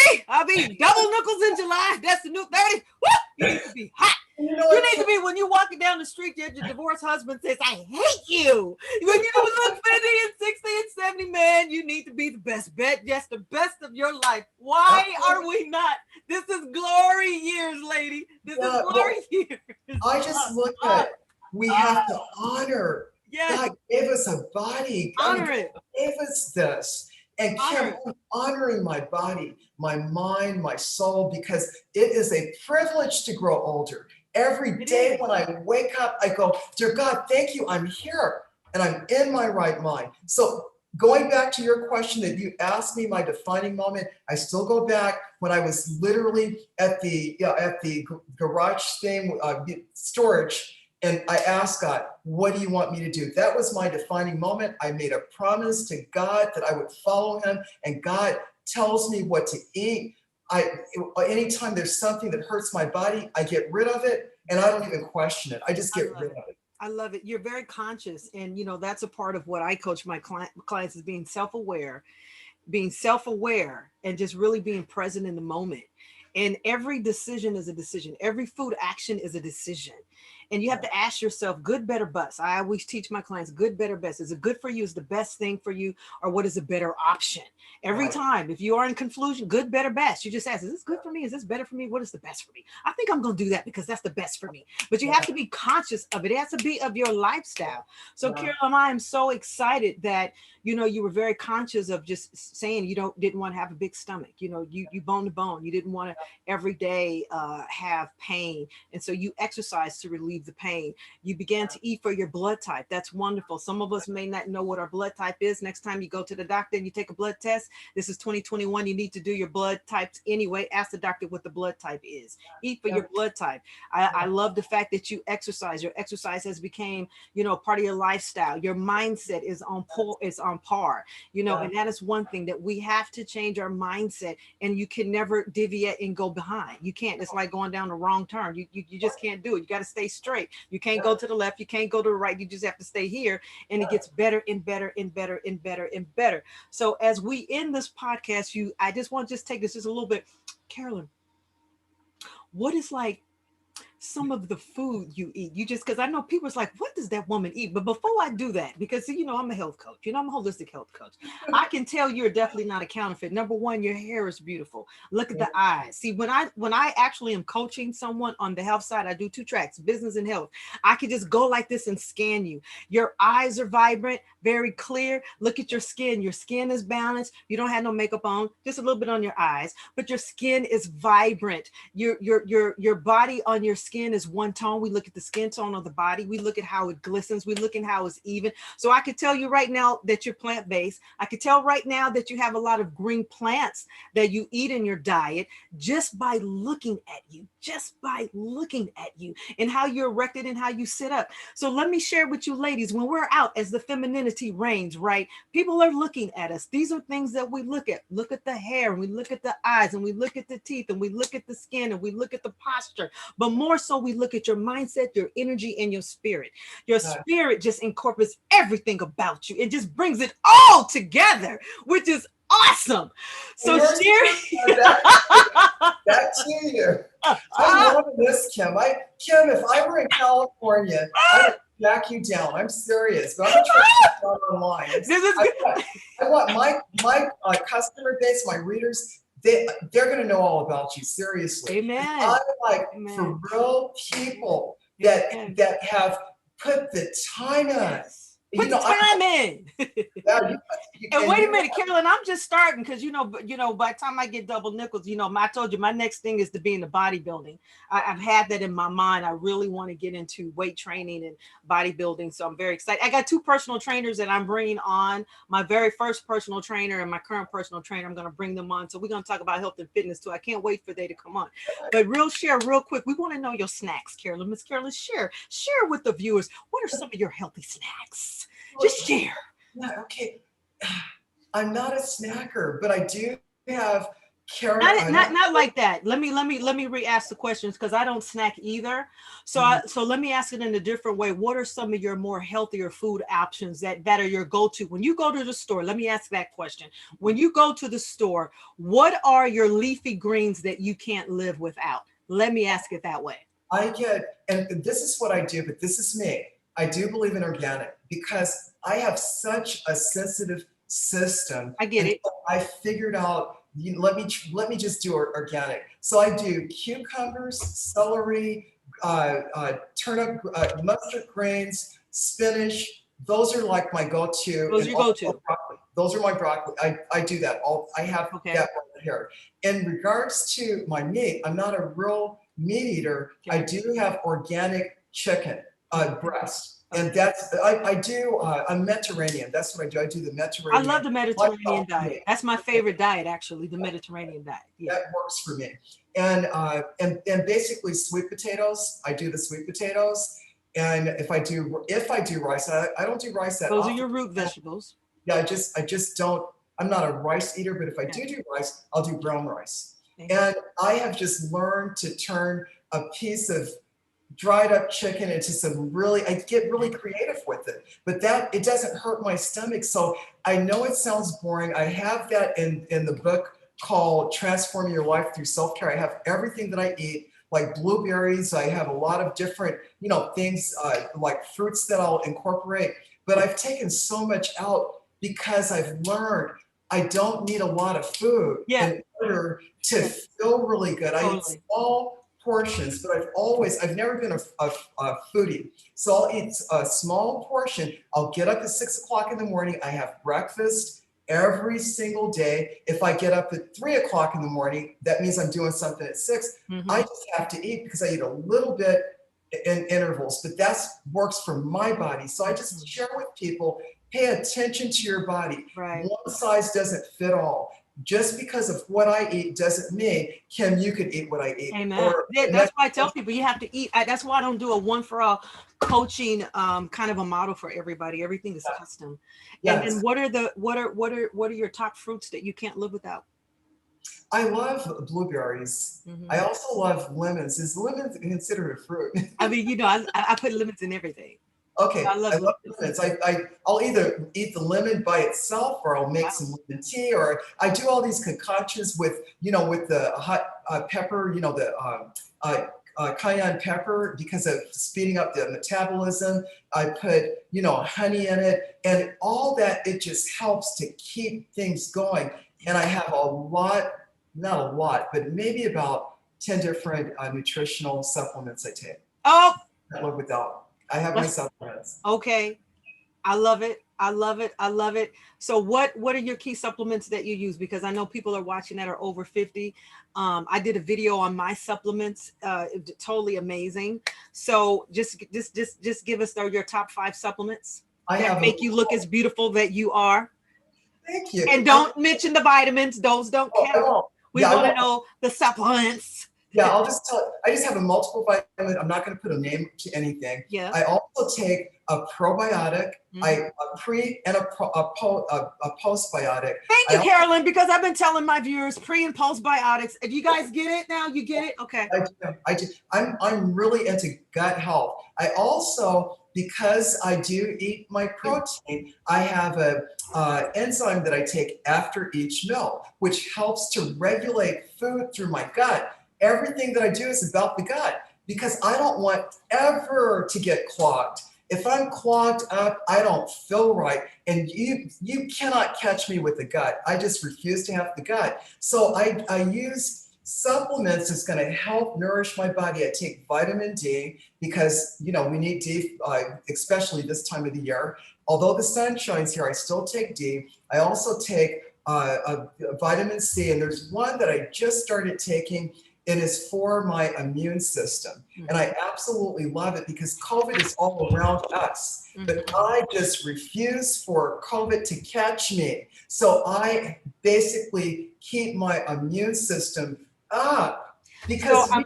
S1: 50, I'll be double knuckles in July. That's the new 30. Woo! You need to be hot. You need to be, when you're walking down the street, your divorced husband says, I hate you. When you look 50 and 60 and 70, man, you need to be the best. Just the best of your life. Why are we not? This is glory years, lady. This is glory years.
S2: I just look at it. We have to honor.
S1: Yes.
S2: God gave us a body.
S1: Honor
S2: God
S1: it.
S2: gave us this. And Kim, I'm honoring my body, my mind, my soul, because it is a privilege to grow older. Every day when I wake up, I go, dear God, thank you, I'm here and I'm in my right mind. So going back to your question that you asked me, my defining moment, I still go back when I was literally at the garage thing, storage. And I asked God, what do you want me to do? That was my defining moment. I made a promise to God that I would follow him, and God tells me what to eat. Anytime there's something that hurts my body, I get rid of it, and I don't even question it. I just get rid of it.
S1: I love it. You're very conscious. And, that's a part of what I coach my clients is being self-aware and just really being present in the moment. And every decision is a decision. Every food action is a decision. And you have to ask yourself, good, better, bust. I always teach my clients, good, better, best. Is it good for you? Is the best thing for you? Or what is a better option? Every time, if you are in confusion, good, better, best, you just ask, is this good for me? Is this better for me? What is the best for me? I think I'm going to do that because that's the best for me. But you have to be conscious of it. It has to be of your lifestyle. So Carolyn, I am so excited that, you were very conscious of just saying you didn't want to have a big stomach. You bone to bone. You didn't want to every day have pain. And so you exercise to relieve relieve the pain. You began to eat for your blood type. That's wonderful. Some of us may not know what our blood type is. Next time you go to the doctor and you take a blood test, this is 2021. You need to do your blood types anyway. Ask the doctor what the blood type is. Eat for your blood type. I love the fact that you exercise. Your exercise has become, part of your lifestyle. Your mindset is on par, and that is one thing that we have to change our mindset, and you can never deviate and go behind. You can't. It's like going down the wrong turn. You just can't do it. You got to stay straight. You can't go to the left. You can't go to the right. You just have to stay here, and it gets better and better and better and better and better. So as we end this podcast, I just want to just take this just a little bit. Carolyn, what is like some of the food you eat? You just, because I know people's like, what does that woman eat? But before I do that, because I'm a health coach, I'm a holistic health coach. I can tell you're definitely not a counterfeit. Number one, your hair is beautiful. Look at the eyes. See, when I actually am coaching someone on the health side, I do 2 tracks, business and health. I can just go like this and scan you. Your eyes are vibrant, very clear. Look at your skin. Your skin is balanced. You don't have no makeup on, just a little bit on your eyes, but your skin is vibrant. Your body on your skin is one tone. We look at the skin tone of the body. We look at how it glistens. We look at how it's even. So I could tell you right now that you're plant-based. I could tell right now that you have a lot of green plants that you eat in your diet just by looking at you, and how you're erected and how you sit up. So let me share with you ladies, when we're out as the femininity reigns, right? People are looking at us. These are things that we look at. Look at the hair, and we look at the eyes, and we look at the teeth, and we look at the skin, and we look at the posture. But more so, we look at your mindset, your energy, and your spirit. Your spirit just incorporates everything about you. It just brings it all together, which is awesome. So share.
S2: Back to you. I love this, Kim. Kim, if I were in California, I would jack you down. I'm serious, but I'm going to try to down online. I want my customer base, my readers, they're going to know all about you. Seriously.
S1: Amen.
S2: I like for real people that have put the time in.
S1: Put the time in. And wait a minute, Carolyn, I'm just starting because by the time I get double nickels, I told you my next thing is to be in the bodybuilding. I've had that in my mind. I really want to get into weight training and bodybuilding, so I'm very excited. I got 2 personal trainers that I'm bringing on. My very first personal trainer and my current personal trainer, I'm going to bring them on. So we're going to talk about health and fitness too. I can't wait for they to come on. But real quick, we want to know your snacks, Carolyn. Miss Carolyn, share with the viewers, what are some of your healthy snacks? Just share.
S2: Yeah, okay. I'm not a snacker, but I do have carrot.
S1: Not like that. Let me re-ask the questions because I don't snack either. So so let me ask it in a different way. What are some of your more healthier food options that are your go-to when you go to the store? Let me ask that question. When you go to the store, what are your leafy greens that you can't live without? Let me ask it that way.
S2: And this is what I do, but this is me. I do believe in organic because I have such a sensitive system.
S1: I get it.
S2: I figured out, let me just do organic. So I do cucumbers, celery, turnip, mustard greens, spinach. Those are like my go-to.
S1: Those are your go-to.
S2: Those are my broccoli. I do that. I have that right here. In regards to my meat, I'm not a real meat eater. Okay. I do have organic chicken. Breast, and that's I do. I'm Mediterranean. That's what I do. I do the Mediterranean.
S1: I love the Mediterranean diet. That's my favorite diet, actually. The Mediterranean diet. Yeah.
S2: That works for me. And basically sweet potatoes. I do the sweet potatoes, and if I do rice, I don't do rice that
S1: Those
S2: often.
S1: are your root vegetables.
S2: Yeah, I just don't. I'm not a rice eater, but if I do rice, I'll do brown rice. And I have just learned to turn a piece of dried up chicken into I get really creative with it, but it doesn't hurt my stomach. So I know it sounds boring. I have that in the book called Transforming Your Life Through Self-Care. I have everything that I eat, like blueberries. I have a lot of different, things like fruits that I'll incorporate, but I've taken so much out because I've learned I don't need a lot of food in order to feel really good. I eat small portions, but I've never been a foodie. So I'll eat a small portion. I'll get up at 6 o'clock in the morning. I have breakfast every single day. If I get up at 3 o'clock in the morning, that means I'm doing something at 6. I just have to eat because I eat a little bit in intervals, but that's works for my body. So I just share with people, pay attention to your body.
S1: Right.
S2: One size doesn't fit all. Just because of what I eat doesn't mean, Kim, you could eat what I eat.
S1: Amen. Yeah, that's why I tell people you have to eat. That's why I don't do a one for all coaching kind of a model for everybody. Everything is custom. And then
S2: Yes.
S1: what are your top fruits that you can't live without?
S2: I love blueberries. I also love lemons. Is lemons considered a fruit?
S1: I mean, you know, I put lemons in everything. I
S2: Okay,
S1: love
S2: I love
S1: lemons.
S2: lemons. I'll either eat the lemon by itself, or I'll make
S1: Wow.
S2: some lemon tea, or I do all these concoctions with, with the hot pepper, the cayenne pepper, because of speeding up the metabolism. I put, honey in it, and all that. It just helps to keep things going. And I have a lot, not a lot, but maybe about 10 different nutritional supplements I take.
S1: Oh,
S2: I live without. I have my supplements.
S1: okay. I love it. I love it. I love it. So what are your key supplements that you use? Because I know people are watching that are over 50. I did a video on my supplements. Totally amazing. So just give us your top 5 supplements
S2: I
S1: that
S2: have
S1: make you look as beautiful that you are.
S2: Thank you.
S1: And don't mention the vitamins. Those don't
S2: I
S1: count.
S2: won't.
S1: We
S2: Yeah,
S1: want to know the supplements.
S2: Yeah, I'll just tell. I just have a multiple vitamin. I'm not going to put a name to anything.
S1: Yeah.
S2: I also take a probiotic, a pre and a postbiotic.
S1: Thank you, Carolyn, because I've been telling my viewers pre and postbiotics. If you guys get it now, you get it. Okay.
S2: I do. I'm really into gut health. I also, because I do eat my protein, I have a enzyme that I take after each meal, which helps to regulate food through my gut. Everything that I do is about the gut, because I don't want ever to get clogged. If I'm clogged up, I don't feel right. And you cannot catch me with the gut. I just refuse to have the gut. So I use supplements that's going to help nourish my body. I take vitamin D because, we need D, especially this time of the year. Although the sun shines here, I still take D. I also take a vitamin C, and there's one that I just started taking. It is for my immune system. And I absolutely love it because COVID is all around us. But I just refuse for COVID to catch me. So I basically keep my immune system up. Because
S1: so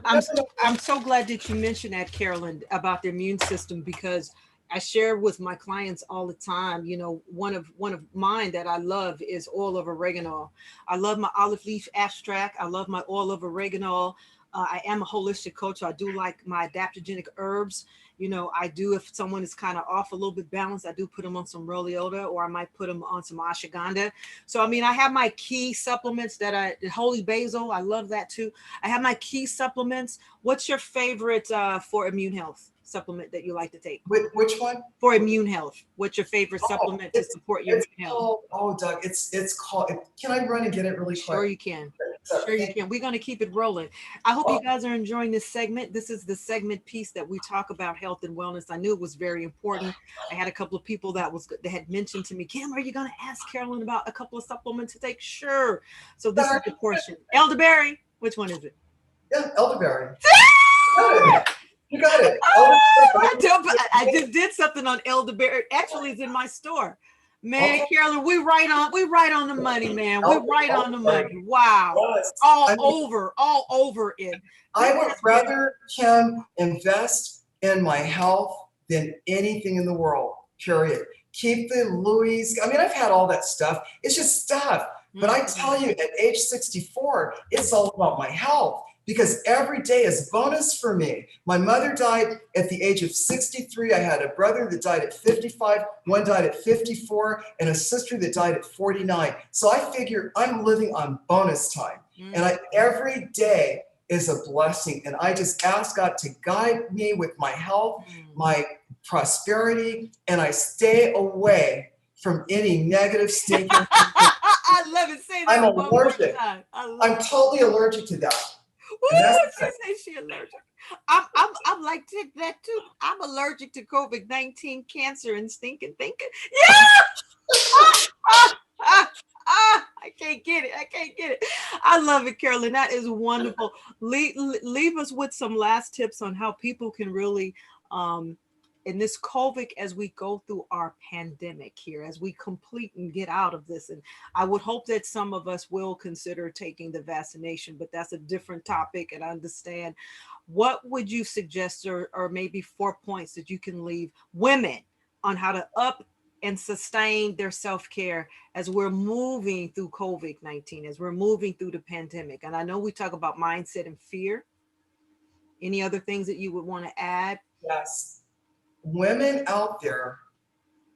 S1: I'm so glad that you mentioned that, Carolyn, about the immune system, because I share with my clients all the time. One of mine that I love is oil of oregano. I love my olive leaf extract. I love my oil of oregano. I am a holistic coach. So I do like my adaptogenic herbs. I do, if someone is kind of off a little bit balanced, I do put them on some Rhodiola, or I might put them on some ashwagandha. So, I mean, I have my key supplements the holy basil. I love that too. I have my key supplements. What's your favorite for immune health supplement that you like to take?
S2: Which one?
S1: For immune health. What's your favorite supplement to support your immune health?
S2: Doug, it's called, can I run and get it really quick?
S1: Sure you can. Sure you can. We're going to keep it rolling. I hope you guys are enjoying this segment. This is the segment piece that we talk about health and wellness. I knew it was very important. I had a couple of people that had mentioned to me, Kim, are you going to ask Carolyn about a couple of supplements to take? Sure. So this is the portion. Elderberry. Which one is it?
S2: Yeah, elderberry. You got it.
S1: I just did something on elderberry. Actually, it's in my store. Man, Carolyn, we right on the money, man. We right on the money. Wow.
S2: Yes.
S1: All over it.
S2: I would rather, Kim, invest in my health than anything in the world, period. Keep the Louis. I mean, I've had all that stuff. It's just stuff. But I tell you, at age 64, it's all about my health. Because every day is bonus for me. My mother died at the age of 63. I had a brother that died at 55, one died at 54, and a sister that died at 49. So I figure I'm living on bonus time. And every day is a blessing. And I just ask God to guide me with my health, my prosperity, and I stay away from any negative stinking.
S1: I love it. Say that.
S2: I'm allergic. I'm totally allergic to that.
S1: She says she allergic. I'm like that too. I'm allergic to COVID-19, cancer, and stinking thinking. Yeah. I can't get it. I can't get it. I love it, Carolyn. That is wonderful. Leave us with some last tips on how people can really, um, in this COVID, as we go through our pandemic here, as we complete and get out of this. And I would hope that some of us will consider taking the vaccination, but that's a different topic. And I understand. What would you suggest, or maybe 4 points that you can leave women on how to up and sustain their self care as we're moving through COVID-19, as we're moving through the pandemic? And I know we talk about mindset and fear. Any other things that you would want to add?
S2: Yes. Women out there,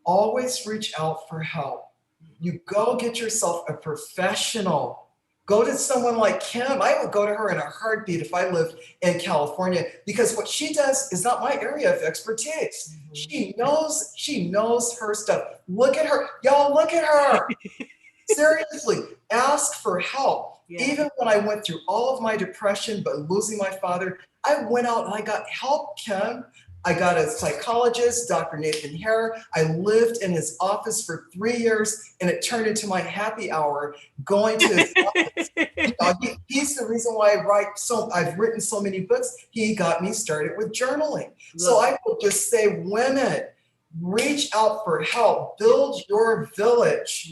S2: always reach out for help. You go get yourself a professional. Go to someone like Kim. I would go to her in a heartbeat if I lived in California, because what she does is not my area of expertise. She knows her stuff. Look at her. Y'all, look at her. Seriously, ask for help.
S1: Yeah.
S2: Even when I went through all of my depression, but losing my father, I went out and I got help, Kim. I got a psychologist, Dr. Nathan Hare. I lived in his office for 3 years, and it turned into my happy hour going to his office. He's the reason why I've written so many books. He got me started with journaling. So I will just say, women, reach out for help. Build your village.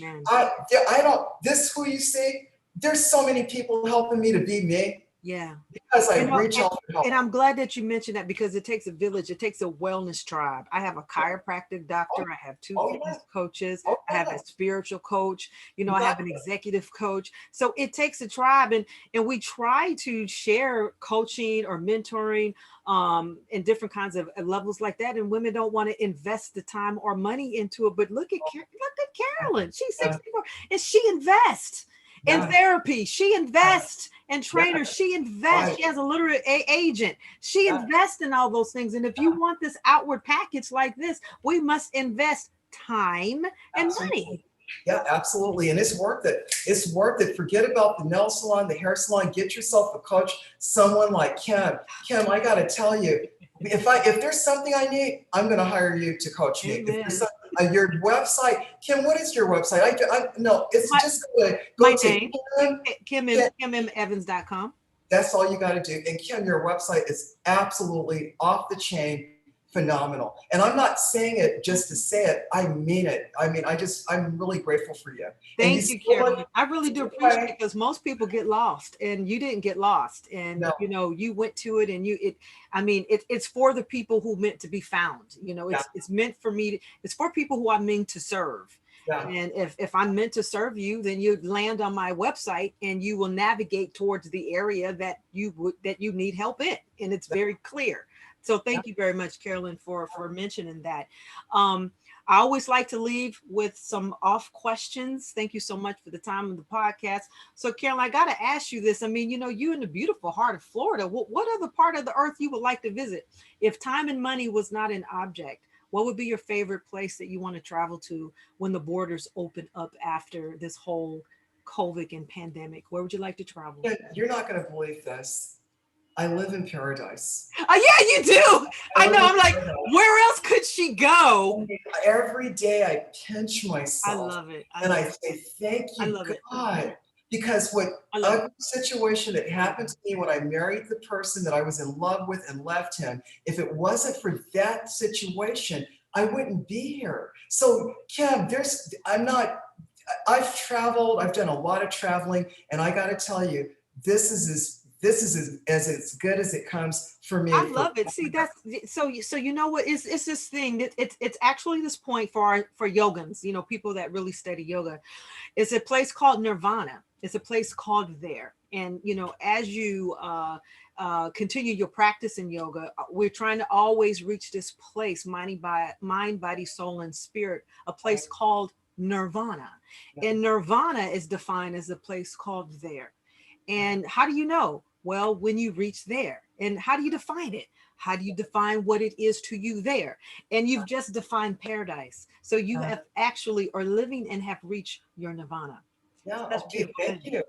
S2: This who you see, there's so many people helping me to be me.
S1: Yeah.
S2: Because I reach out for help.
S1: And I'm glad that you mentioned that, because it takes a village. It takes a wellness tribe. I have a chiropractic doctor. I have two fitness coaches. I have a spiritual coach. I have an executive coach. So it takes a tribe, and we try to share coaching or mentoring in different kinds of levels like that. And women don't want to invest the time or money into it. But look at Carolyn. She's 64 and she invests in therapy. She invests in trainers. She invests. She has a literary agent. She invests in all those things. And if you want this outward package like this, we must invest time and money.
S2: Yeah, absolutely. And it's worth it. It's worth it. Forget about the nail salon, the hair salon. Get yourself a coach, someone like Kim. Kim, I got to tell you, if there's something I need, I'm going to hire you to coach me. If there's your website, Kim, what is your website? Just go to
S1: KimMEvans.com.
S2: That's all you got to do. And Kim, your website is absolutely off the chain, phenomenal. And I'm not saying it just to say it. I mean it. I mean, I'm really grateful for you.
S1: Thank you, Carolyn. I really do appreciate it, because most people get lost, and you didn't get lost. And, you went to it, and it's for the people who meant to be found. It's meant for me. It's for people who I'm meant to serve. Yeah. And if I'm meant to serve you, then you land on my website and you will navigate towards the area that you need help in. And it's very clear. So thank you very much, Carolyn, for mentioning that. I always like to leave with some off questions. Thank you so much for the time of the podcast. So, Carolyn, I got to ask you this. I mean, you in the beautiful heart of Florida. What other part of the earth you would like to visit? If time and money was not an object, what would be your favorite place that you want to travel to when the borders open up after this whole COVID and pandemic? Where would you like to travel?
S2: You're not going to believe this. I live in paradise.
S1: Oh, yeah, you do. I know. I'm like, where else could she go?
S2: Every day I pinch myself.
S1: I love it.
S2: I say, thank you, God. Because what ugly situation that happened to me when I married the person that I was in love with and left him, if it wasn't for that situation, I wouldn't be here. So, Kim, I've traveled, I've done a lot of traveling, and I got to tell you, this is as good as it comes for me.
S1: I love it. See, that's so you know what, it's this thing that it's actually this point for yogans, people that really study yoga. It's a place called Nirvana. It's a place called there. And as you continue your practice in yoga, we're trying to always reach this place, mind, body, soul, and spirit, a place called Nirvana. And Nirvana is defined as a place called there. And how do you know? Well, when you reach there. And how do you define it? How do you define what it is to you there? And you've just defined paradise. So you have actually are living and have reached your nirvana.
S2: Yeah, that's beautiful. Thank you.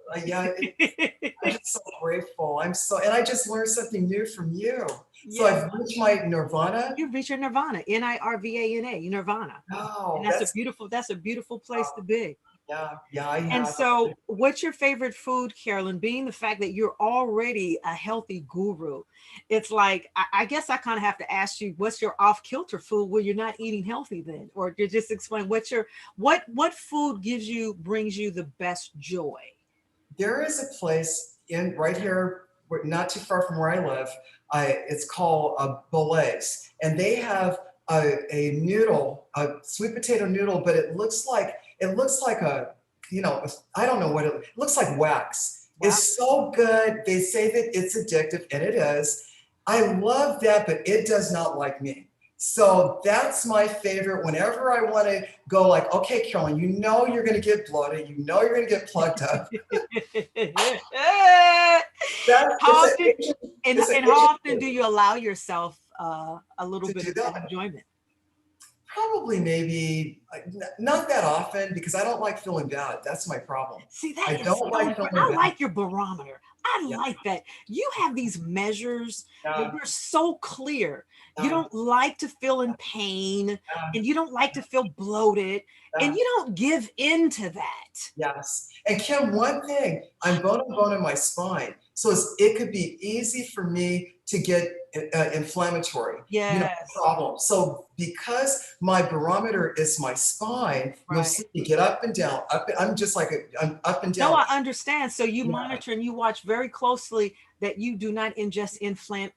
S2: I'm so grateful. And I just learned something new from you. So I've reached my nirvana.
S1: You've reached your nirvana, Nirvana, nirvana.
S2: Oh,
S1: and that's a beautiful place to be.
S2: Yeah, I
S1: And
S2: have.
S1: so, what's your favorite food, Carolyn? Being the fact that you're already a healthy guru, it's like I guess I kind of have to ask you, what's your off-kilter food when you're not eating healthy, then, or you just explain what's your what food brings you the best joy?
S2: There is a place in right here, not too far from where I live. It's called Belay's, and they have a noodle, a sweet potato noodle, but it looks like a, I don't know what it looks like, wax.
S1: Wow.
S2: It's so good. They say that it's addictive, and it is. I love that, but it does not like me. So that's my favorite. Whenever I want to go, like, okay, Carolyn, you know you're going to get bloated, you know you're going to get plugged up. That
S1: How often
S2: it's an
S1: and
S2: Asian
S1: how often
S2: food
S1: do you allow yourself a little
S2: to
S1: bit
S2: do
S1: of that
S2: that.
S1: enjoyment?
S2: Probably maybe like, not that often because I don't like feeling bad. That's my problem.
S1: See, that
S2: I
S1: is
S2: don't
S1: so
S2: like
S1: important.
S2: feeling
S1: I
S2: bad.
S1: like your barometer. I
S2: Yeah,
S1: like that. You have these measures that
S2: yeah,
S1: you're so clear. You
S2: yeah,
S1: don't like to feel in pain
S2: yeah,
S1: and you don't like to feel bloated and
S2: yeah.
S1: you don't give in to that.
S2: Yes. And Kim, one thing, I'm bone and bone in my spine. So it could be easy for me to get inflammatory,
S1: Yes,
S2: problem. So because my barometer is my spine, you'll
S1: right.
S2: see me get up and down, I'm just like, I'm up and
S1: No,
S2: down.
S1: I understand. So you
S2: Yeah.
S1: monitor and you watch very closely that you do not ingest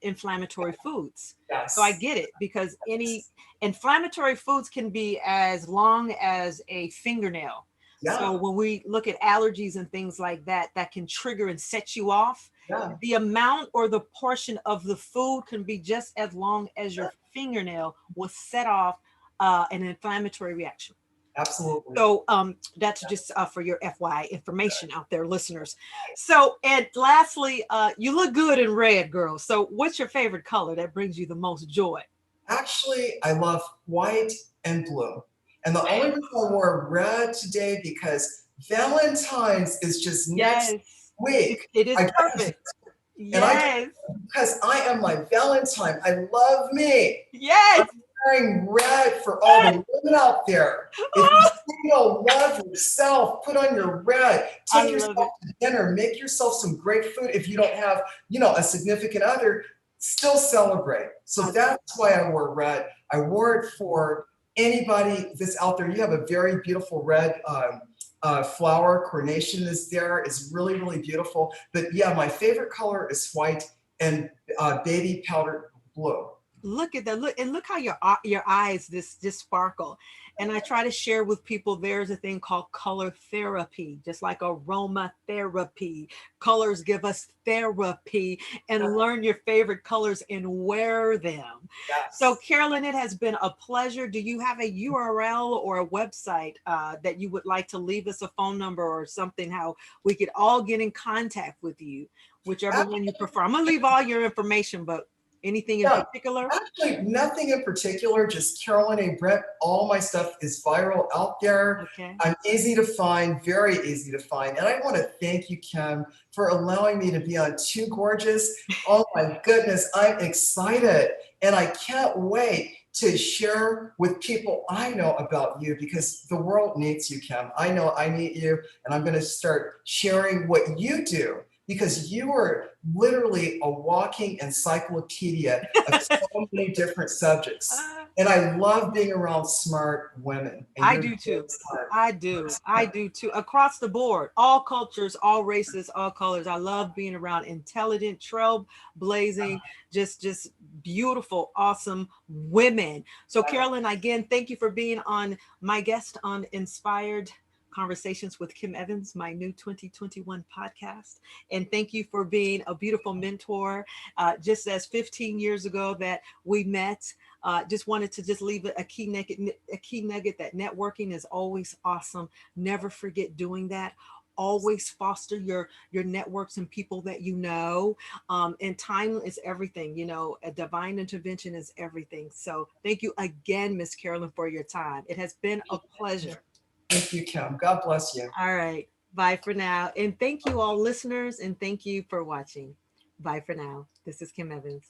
S1: inflammatory foods. So I
S2: Yes.
S1: get it because any inflammatory foods can be as long as a fingernail. So
S2: Yeah.
S1: when we look at allergies and things like that, that can trigger and set you off.
S2: Yeah.
S1: The amount or the portion of the food can be just as long as your fingernail will set off an inflammatory reaction.
S2: Absolutely.
S1: So that's just for your FYI information out there, listeners. So, and lastly, you look good in red, girl. So, what's your favorite color that brings you the most joy?
S2: Actually, I love white and blue. And the only reason I wore red today because Valentine's is just next
S1: Yes,
S2: week.
S1: it is
S2: I got this,
S1: perfect.
S2: and I
S1: Yes,
S2: because I am my Valentine. I love me. I'm
S1: yes.
S2: wearing red for all the women out there. If you're single, love yourself. Put on your red.
S1: I
S2: Take
S1: love
S2: yourself
S1: it.
S2: to dinner. Make yourself some great food. If you don't have, a significant other, still celebrate. So
S1: I love
S2: that's why I wore red. I wore it for anybody that's out there. You have a very beautiful red flower. Coronation is there. It's really, really beautiful. But yeah, my favorite color is white and baby powder blue.
S1: look at that, look and look how your eyes this sparkle. And I try to share with people there's a thing called color therapy, just like aromatherapy. Colors give us therapy. And learn your favorite colors and wear them. So
S2: Yes.
S1: Carolyn, it has been a pleasure. Do you have a URL or a website that you would like to leave us, a phone number or something, how we could all get in contact with you, whichever one you prefer? I'm gonna leave all your information, but anything in
S2: Yeah,
S1: particular?
S2: actually, nothing in particular, just Carolyn A. Brent. All my stuff is viral out there.
S1: Okay.
S2: I'm easy to find, very easy to find. And I want to thank you, Kim, for allowing me to be on Too Gorgeous. Oh my goodness, I'm excited. And I can't wait to share with people I know about you because the world needs you, Kim. I know I need you, and I'm going to start sharing what you do because you are literally a walking encyclopedia of so many different subjects.
S1: Uh,
S2: And I love being around smart women, and
S1: I
S2: you're
S1: do
S2: very
S1: too.
S2: smart.
S1: I
S2: Very
S1: do. I
S2: smart.
S1: do too. Across the board, all cultures, all races, all colors. I love being around intelligent, trailblazing, just beautiful, awesome women. So Carolyn, again, thank you for being on my guest on Inspired Conversations with Kim Evans, my new 2021 podcast. And thank you for being a beautiful mentor. Just as 15 years ago that we met, just wanted to just leave a key nugget that networking is always awesome. Never forget doing that. Always foster your networks and people that you know. And time is everything. A divine intervention is everything. So thank you again, Miss Carolyn, for your time. It has been a pleasure.
S2: Thank you, Kim. God bless you.
S1: All right. Bye for now. And thank you all listeners, and thank you for watching. Bye for now. This is Kim Evans.